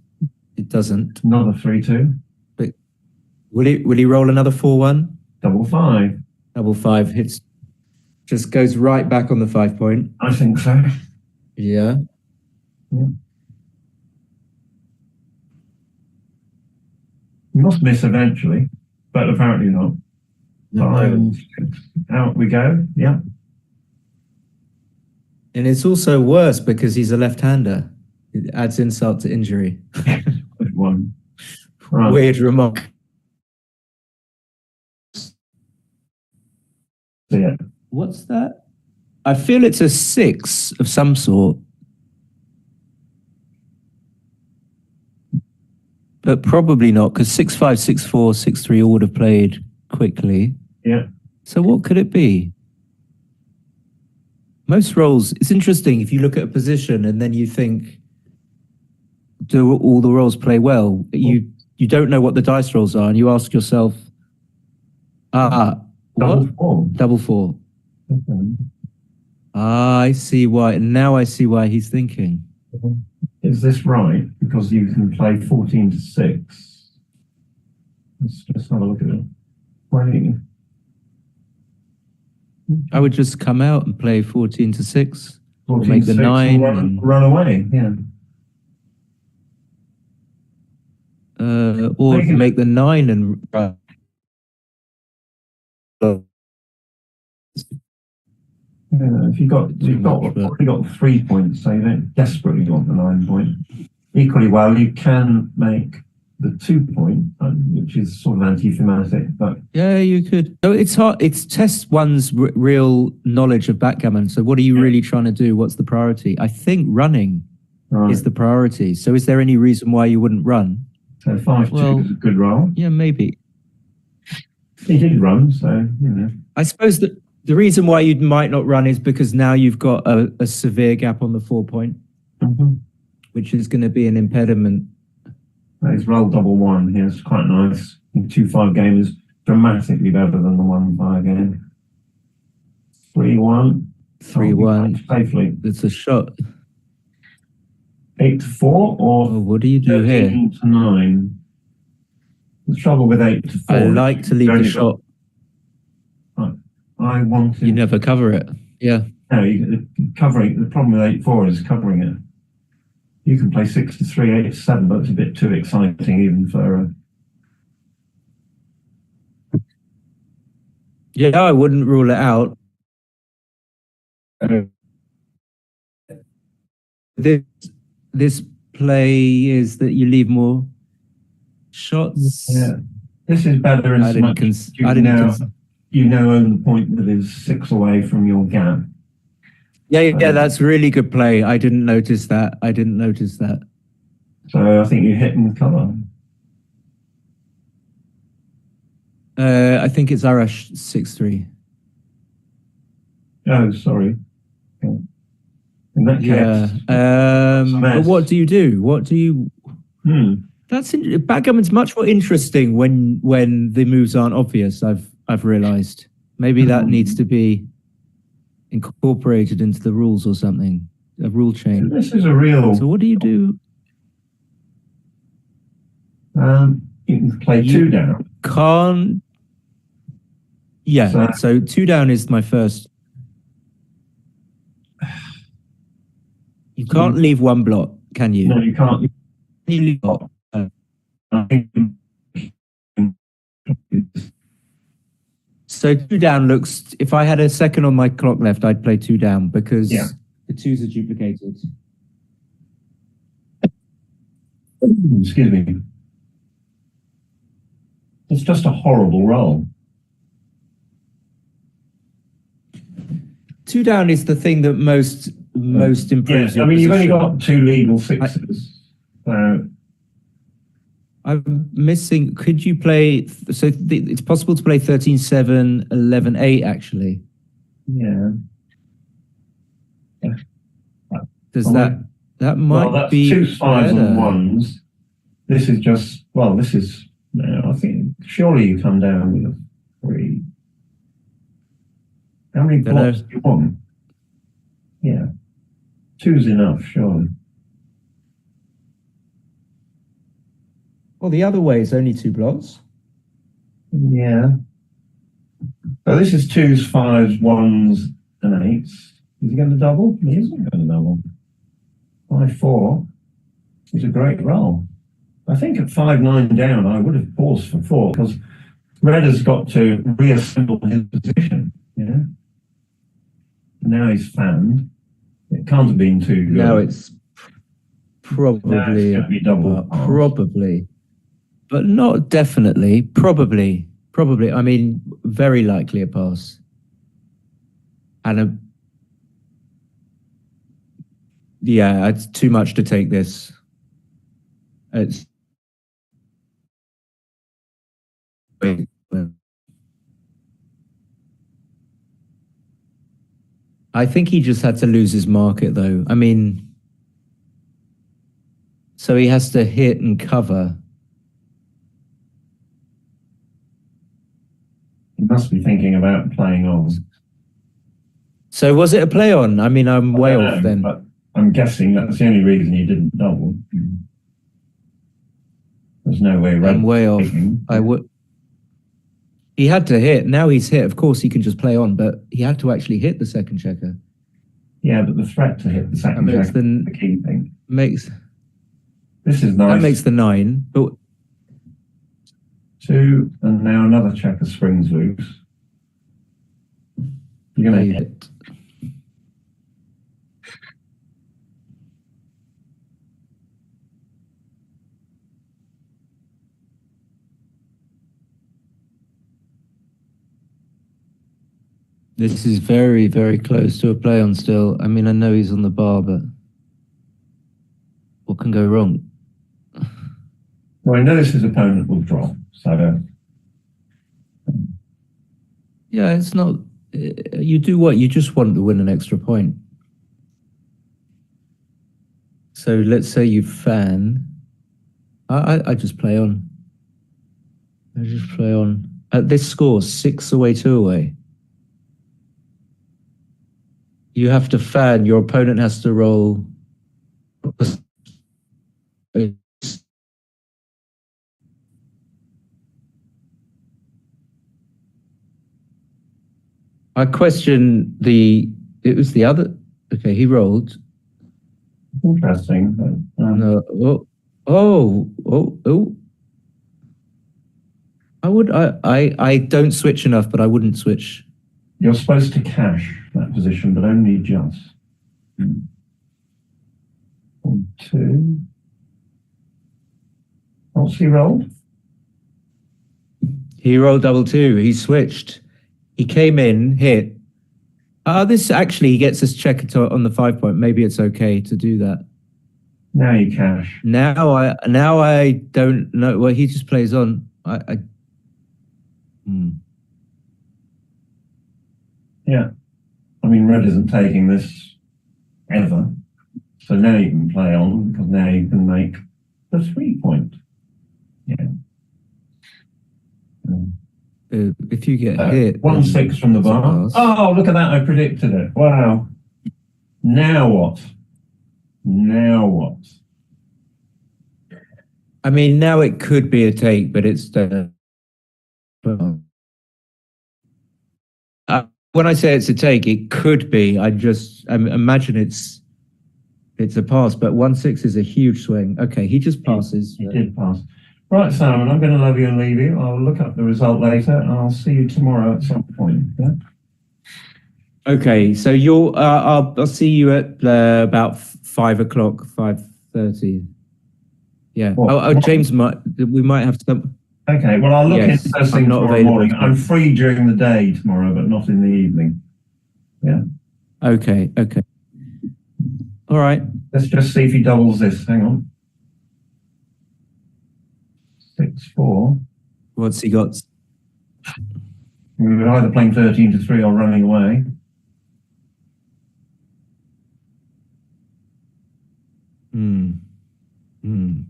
it doesn't. Another 3-2. But will he roll another 4-1? Double 5. Double 5 hits. Just goes right back on the 5 point. I think so. Yeah. Yeah. You must miss eventually, but apparently not. No. Out we go. Yeah. And it's also worse because he's a left-hander. It adds insult to injury. Good one. Right. Weird remark. Yeah. What's that? I feel it's a 6 of some sort. But probably not, because 6-5, 6-4, 6-3 all would have played quickly. Yeah. So what could it be? Most roles, it's interesting if you look at a position and then you think, do all the roles play well? You don't know what the dice rolls are, and you ask yourself, what? Double 4. Double 4. Okay. I see why. Now I see why he's thinking. Is this right? Because you can play 14 to 6. Let's just have a look at it. Wait. I would just come out and play 14 to 6. 14 make to the 6 9 and run away. Yeah. Or make the 9 and If you've already got 3 points, so you don't desperately want the 9 point. Equally well, you can make the 2 point, which is sort of anti-thematic, but yeah, you could. So it's hard. It's test one's real knowledge of backgammon. So what are you really trying to do? What's the priority? I think running is the priority. So is there any reason why you wouldn't run? So 5-2 is a good roll. Yeah, maybe. He did run, so you know. I suppose that the reason why you might not run is because now you've got a severe gap on the 4 point, which is going to be an impediment. He's rolled double 1 here. It's quite nice. The 2-5 game is dramatically better than the 1-5 game. 3-1. 3-1. Safely. It's a shot. 8-4 or what do you do here? 13-9. The trouble with 8-4. I like to leave the shot. I wanted. You never cover it. Yeah. No, covering the problem with 8-4 is covering it. You can play 6-3, 8-7, but it's a bit too exciting even for. Yeah, I wouldn't rule it out. This play is that you leave more shots. Yeah, this is better in I so much you now own the point that is 6 away from your gap. Yeah, that's really good play. I didn't notice that. So I think you hit and cover. I think it's Arash 6-3. Oh, sorry. In that case, but what do you do? Backgammon's much more interesting when the moves aren't obvious. I've realised maybe that needs to be incorporated into the rules or something, a rule change. This is a real. So what do you do? You can play 2 down. Can't. Yeah. So 2 down is my first. You can't leave 1 block, can you? No, you can't. You leave block. So 2 down looks. If I had a second on my clock left, I'd play 2 down because the 2s are duplicated. Excuse me. It's just a horrible roll. 2 down is the thing that most improves your you've only position. got 2 legal 6s. So I'm missing. Could you play? So it's possible to play 13-7, 11-8. Actually, yeah. Does that might that's be 2s, 5s, better. and 1s. This is just this is. No, I think surely you come down with a 3. How many blocks do you want? Yeah, 2's enough, surely. Well, the other way is only 2 blocks. Yeah. So this is 2s, 5s, 1s, and 8s. Is he going to double? He isn't going to double. 5-4 is a great roll. I think at 5-9 down, I would have paused for 4 because Red has got to reassemble his position. Yeah. Now he's fanned. It can't have been too good. Now it's probably going to be double. Probably, but not definitely. Probably. I mean, very likely a pass. And it's too much to take this. I think he just had to lose his market, though. I mean, so he has to hit and cover. He must be thinking about playing on. So was it a play on? I mean, I'm way off then. But I'm guessing that's the only reason he didn't double. There's no way Red. I'm way off. He had to hit. Now he's hit. Of course, he can just play on, but he had to actually hit the second checker. Yeah, but the threat to hit the second checker is the key thing. This is nice. That makes the 9. But 2, and now another checker springs loose. You're going to hit. This is very, very close to a play on still. I mean, I know he's on the bar, but what can go wrong? Well, I know his opponent will drop, so. Yeah, it's not. You do what? You just want to win an extra point. So let's say you fan. I just play on. At this score, 6 away, 2 away. You have to fan. Your opponent has to roll. I question it was the other. Okay, he rolled. Interesting. But, No. Oh. I don't switch enough, but I wouldn't switch. you're supposed to cash that position, but only just. 1, 2. What's he rolled? He rolled double two. He switched. He came in, hit. This actually he gets us check on the 5 point. Maybe it's okay to do that. Now you cash. Now I don't know. Well, he just plays on. Yeah. I mean, red isn't taking this ever. So now you can play on, because now you can make the 3 point. Yeah. If you get hit, 1-6 from the bar. Oh, look at that! I predicted it. Wow. Now what? I mean, now it could be a take, but it's when I say it's a take, it could be. I imagine it's a pass, but 1-6 is a huge swing. Okay, he just passes. He did pass. Right, Simon, I'm going to love you and leave you. I'll look up the result later, and I'll see you tomorrow at some point. Yeah? Okay, so I'll see you at about 5 o'clock, 5:30. Yeah. James we might have some. Okay, well, I'll look into those things tomorrow morning. I'm free during the day tomorrow, but not in the evening. Yeah. Okay. All right. Let's just see if he doubles this. Hang on. 6-4. What's he got? We were either playing 13-3 or running away.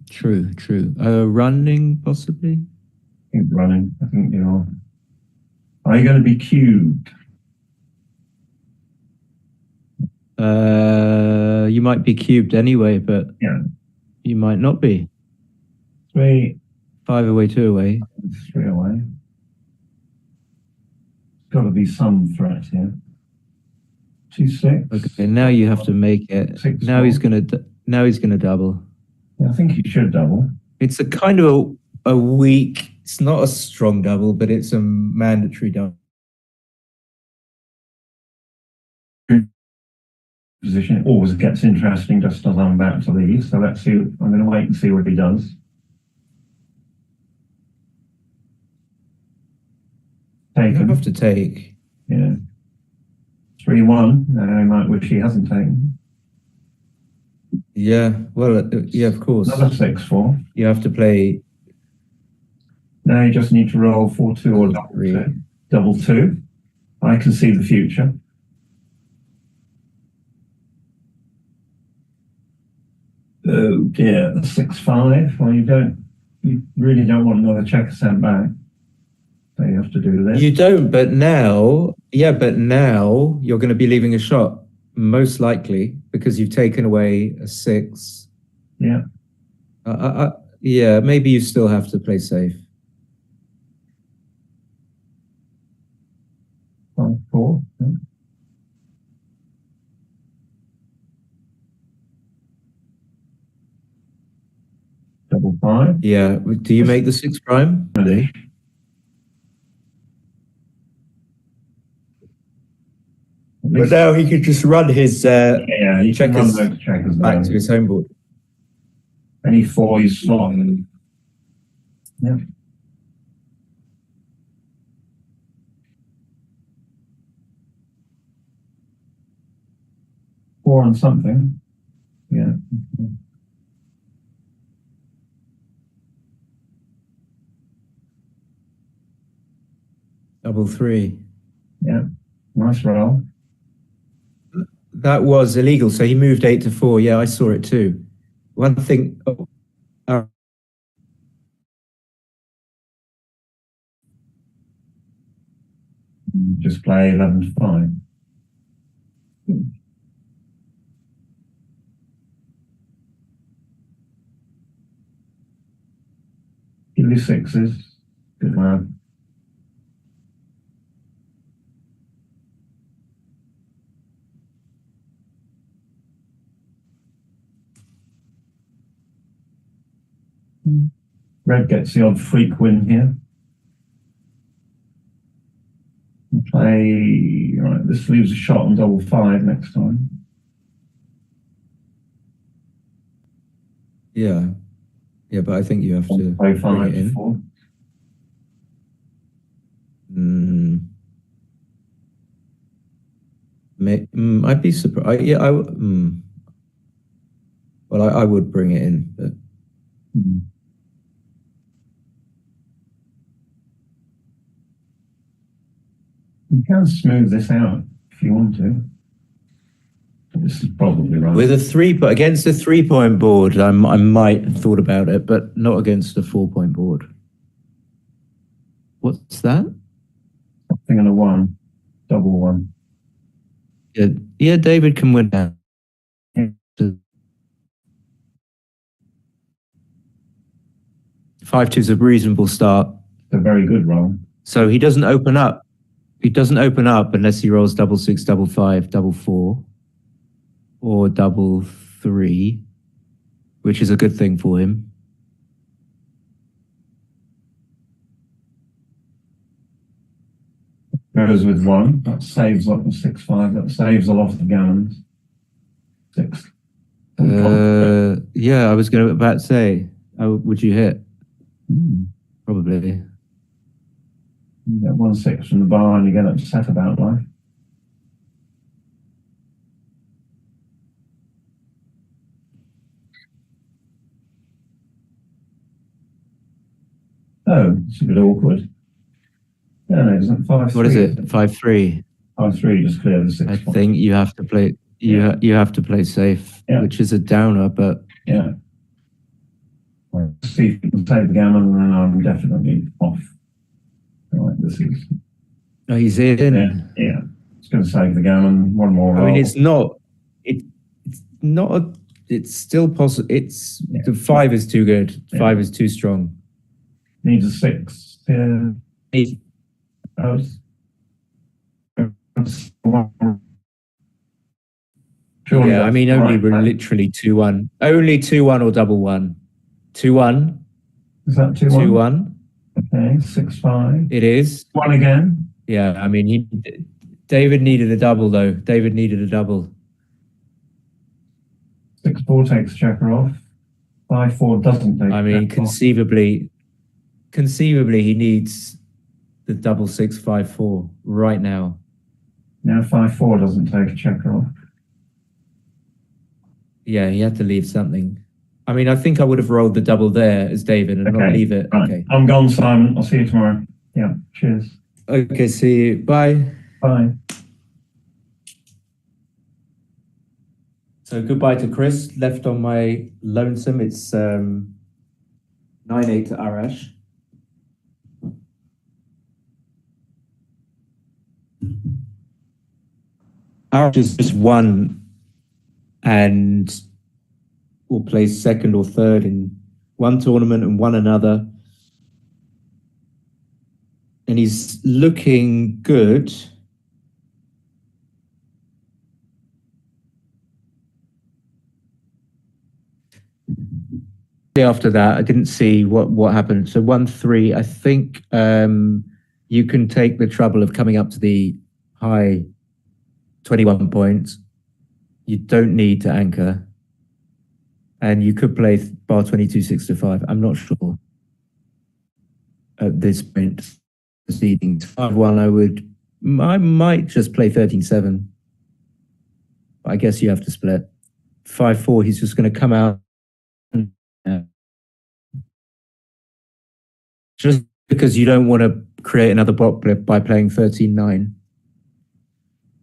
True. Running, possibly? I think running. I think you are. Are you going to be cubed? You might be cubed anyway, but yeah, you might not be. 3. 5 away, 2 away. 3 away. Got to be some threat here. 2-6. Okay, now you have to make it. 6-4. Now he's gonna double. Yeah, I think he should double. It's a kind of a weak. It's not a strong double, but it's a mandatory double. Position. It always gets interesting just as I'm about to leave. So let's see. I'm going to wait and see what he does. Taken. You have to take. Yeah. 3-1. Now he might wish he hasn't taken. Yeah. Well, yeah, of course. Another 6-4. You have to play. Now you just need to roll 4-2 or double two. I can see the future. Oh dear, 6-5. Well, you really don't want another checker sent back. So you have to do this. You don't, but now you're going to be leaving a shot, most likely, because you've taken away a 6. Yeah. Yeah, maybe you still have to play safe. 5-4. Yeah. Double 5. Yeah. Do you make the 6 prime? Ready? But now he could just run his yeah, he can run checkers those checkers back down. to his home board. Any 4 you slot. Yeah. Four on something. Yeah. Double 3. Yeah. Nice roll. That was illegal, so he moved 8-4. Yeah, I saw it too. One thing. Just play 11-5. Give me 6s. Good man. Red gets the odd freak win here. Play, right, this leaves a shot on double five next time. Yeah. Yeah, but I think you have to Play bring five it in. before. I'd be surprised. Yeah, well, I would bring it in, but You can smooth this out if you want to. This is probably right. with a but against a 3-point board, I might have thought about it, but not against a 4-point board. What's that? Something on a one, double one. Yeah, David can win now. 5-2 is a reasonable start. It's a very good roll. So he doesn't open up. He doesn't open up unless he rolls double six, double five, double four, or double three, which is a good thing for him. Goes with one. That saves up the 6-5. That saves a lot of gammons. 6. Yeah, I was going to about say, would you hit? Probably. You get 1-6 from the bar and you get upset about life. Oh, it's a bit awkward. Yeah, no, isn't 5-3? What is it? 5-3. 5-3 just clear the 6. I think you have to play. You have to play safe, which is a downer, but yeah. Well, see if you can save the gammon, and then I'm definitely off. Right, this is. Oh, he's in. Yeah. It's going to save the gammon. One more. I mean, it's not. It's not. It's still possible. It's the 5 is too good. 5 is too strong. Needs a 6. Yeah. Surely I mean, only literally 2-1. Only 2-1 or double 1. 2-1. Is that 2-1? 2-1. Okay, 6-5. It is. 1 again. Yeah, I mean, David needed a double though. David needed a double. 6-4 takes checker off. 5-4 doesn't take. I mean, conceivably, he needs the double 6-5-4 right now. Now 5-4 doesn't take a checker off. Yeah, he had to leave something. I mean, I think I would have rolled the double there as David and not leave it. Right. Okay. I'm gone, Simon. I'll see you tomorrow. Yeah. Cheers. Okay, see you. Bye. Bye. So goodbye to Chris. Left on my lonesome. It's 9-8 to Arash. Arash is just won and will play second or third in one tournament and won another. And he's looking good. After that, I didn't see what happened. So 1-3, I think you can take the trouble of coming up to the high 21 points. You don't need to anchor. And you could play bar 22, 6-5. I'm not sure at this point. Proceeding to 5-1, I might just play 13-7. I guess you have to split. 5-4, he's just going to come out. Just because you don't want to create another block blip by playing 13-9.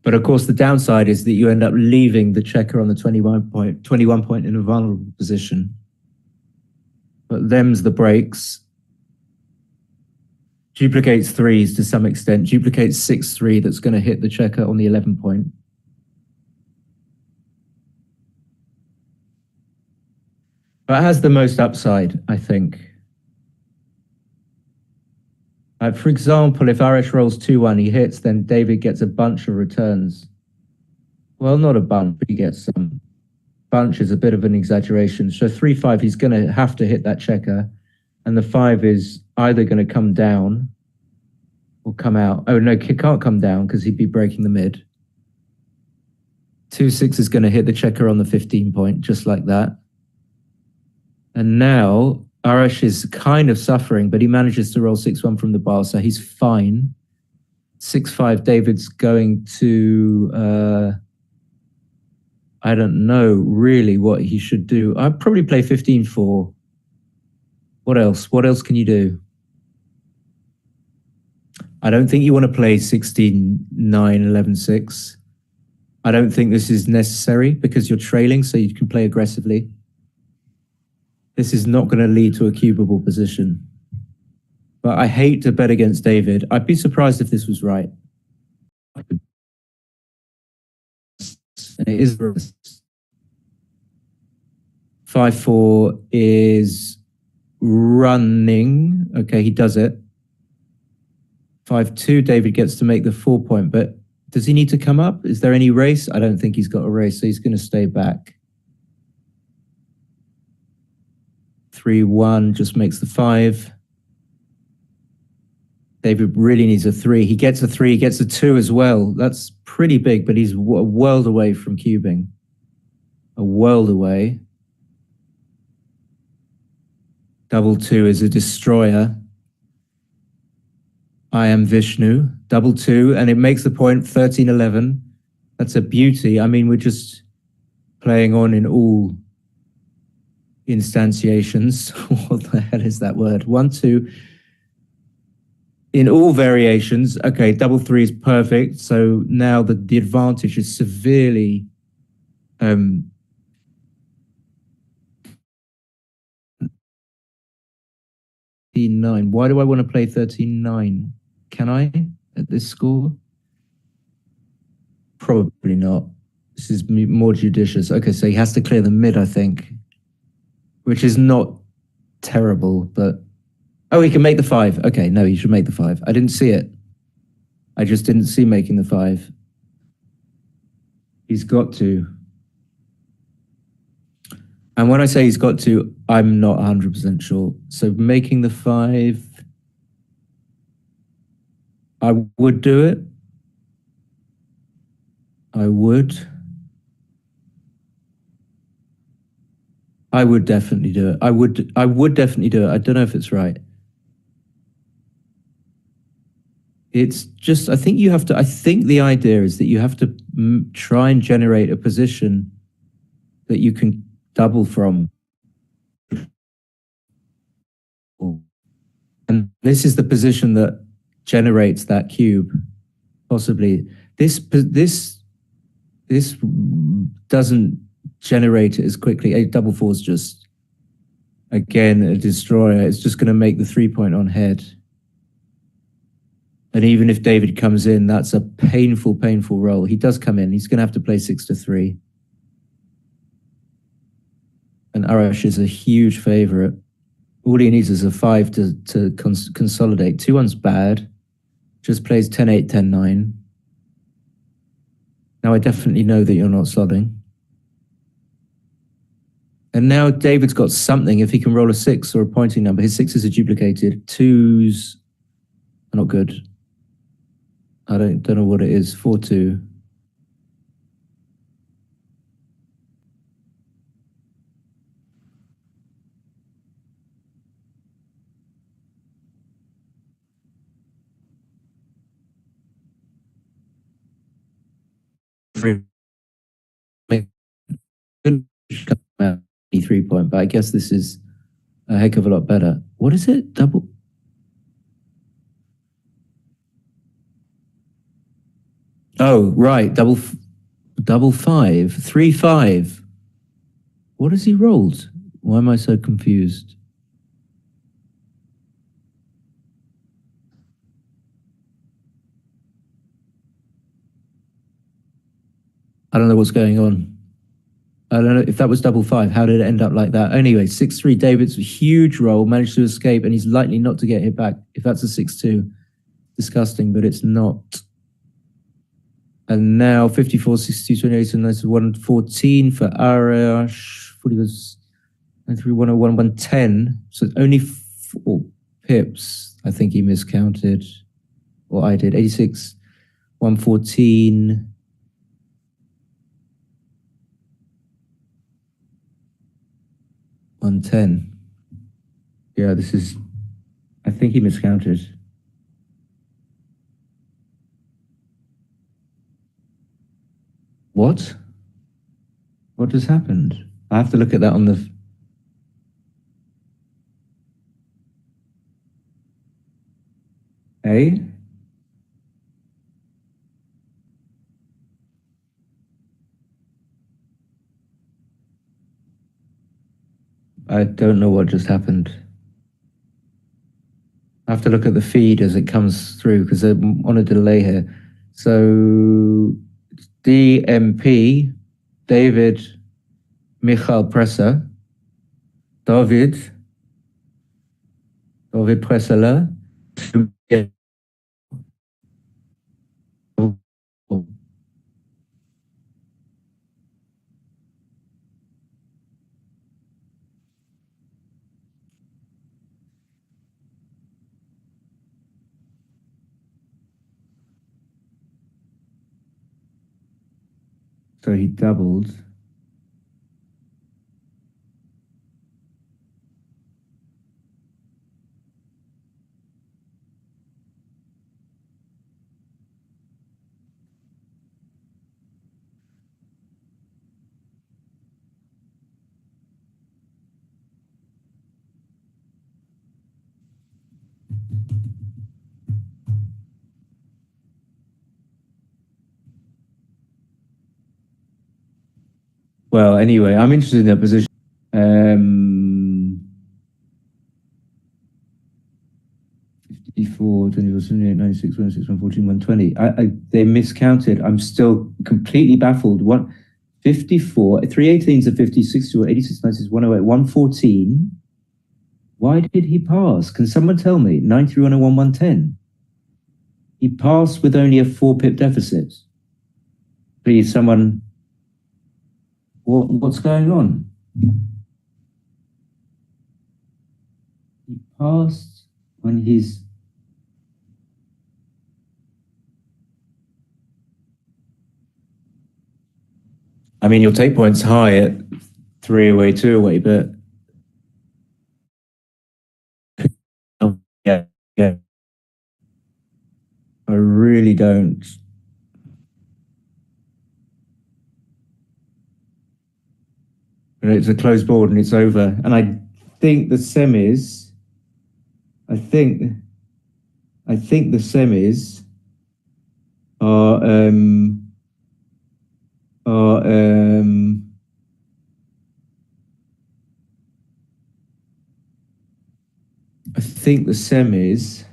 But of course, the downside is that you end up leaving the checker on the 21 point in a vulnerable position. But them's the breaks. Duplicates 3s to some extent. Duplicates 6-3 that's going to hit the checker on the 11 point. But it has the most upside, I think. For example, if Arash rolls 2-1, he hits, then David gets a bunch of returns. Well, not a bunch, but he gets some. bunch is a bit of an exaggeration. So 3-5, he's going to have to hit that checker. And the 5 is either going to come down or come out. Oh, no, it can't come down because he'd be breaking the mid. 2-6 is going to hit the checker on the 15 point, just like that. And now Arash is kind of suffering, but he manages to roll 6-1 from the bar, so he's fine. 6-5, David's going to... I don't know really what he should do. I'd probably play 15-4. What else? What else can you do? I don't think you want to play 16-9, 11-6. I don't think this is necessary because you're trailing, so you can play aggressively. This is not going to lead to a cubable position. But I hate to bet against David. I'd be surprised if this was right. And it is 5-4 is running. Okay, he does it. 5-2, David gets to make the 4 point, but does he need to come up? Is there any race? I don't think he's got a race, so he's going to stay back. 3-1 just makes the 5. David really needs a 3. He gets a 3, he gets a 2 as well. That's pretty big, but he's a world away from cubing. A world away. 2-2 is a destroyer. I am Vishnu. 2-2, and it makes the point 13-11. That's a beauty. I mean, we're just playing on in all instantiations. What the hell is that word? 1-2. In all variations. Okay, 3-3 is perfect. So now the advantage is severely 9. Why do I want to play 13-9? Can I at this score? Probably not. This is more judicious. Okay, so he has to clear the mid, I think, which is not terrible, but oh, he can make the 5. Okay, no, he should make the 5. I didn't see it. I just didn't see making the 5. He's got to. And when I say he's got to, I'm not 100% sure. So making the 5, I would do it. I would definitely do it. I would definitely do it. I don't know if it's right. It's just, I think the idea is that you have to try and generate a position that you can double from. And this is the position that generates that cube, possibly. This doesn't generate it as quickly. 8-4 is just, again, a destroyer. It's just going to make the 3 point on head. And even if David comes in, that's a painful, painful roll. He does come in. He's going to have to play 6-3. And Arash is a huge favorite. All he needs is a 5 to consolidate. 2-1's bad. Just plays 10-8, 10-9. Now I definitely know that you're not sodding. And now David's got something. If he can roll a 6 or a pointing number, his 6s are duplicated. 2s are not good. I don't know what it is. 4-2. Out 3 point, but I guess this is a heck of a lot better. What is it? Double? Oh, right. Double 5. 3-5. What has he rolled? Why am I so confused? I don't know what's going on. I don't know if that was 5-5. How did it end up like that? Anyway, 6-3. David's a huge roll, managed to escape, and he's likely not to get hit back. If that's a 6-2, disgusting, but it's not. And now 54, 62, 28, and 114 for Arash. 40 was 93, 101, 110. So only 4 pips. I think he miscounted. Or I did. 86, 114. 110. Yeah, this is, I think he miscounted. What? What has happened? I have to look at that on the... Eh? I don't know what just happened. I have to look at the feed as it comes through because I'm on a delay here. So DMP, David, Michal Presser, David Presser. So he doubled. Well, anyway, I'm interested in that position. 54, 24, 78, 96, 106, 114, 120. They miscounted. I'm still completely baffled. 54, 318s are 50, 62, 86, 96, 108, 114. Why did he pass? Can someone tell me? 93, 101, 110. He passed with only a 4-pip deficit. Please, someone... What's going on? He passed when he's... I mean, you'll take points high at 3 away, 2 away, but... Yeah. I really don't... It's a closed board and it's over. And I think the semis, I think the semis are I think the semis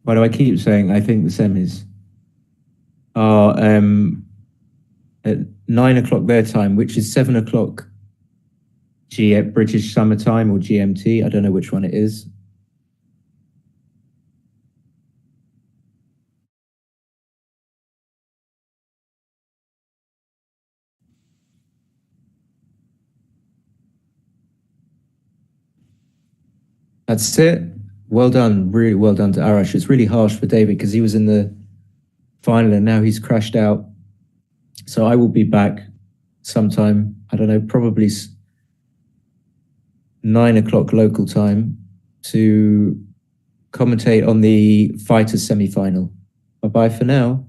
why do I keep saying I think the semis are at 9 o'clock their time, which is 7 o'clock British Summer Time or GMT. I don't know which one it is. That's it. Well done. Really well done to Arash. It's really harsh for David because he was in the final and now he's crashed out. So I will be back sometime, I don't know, probably 9 o'clock local time to commentate on the fighters semi-final. Bye-bye for now.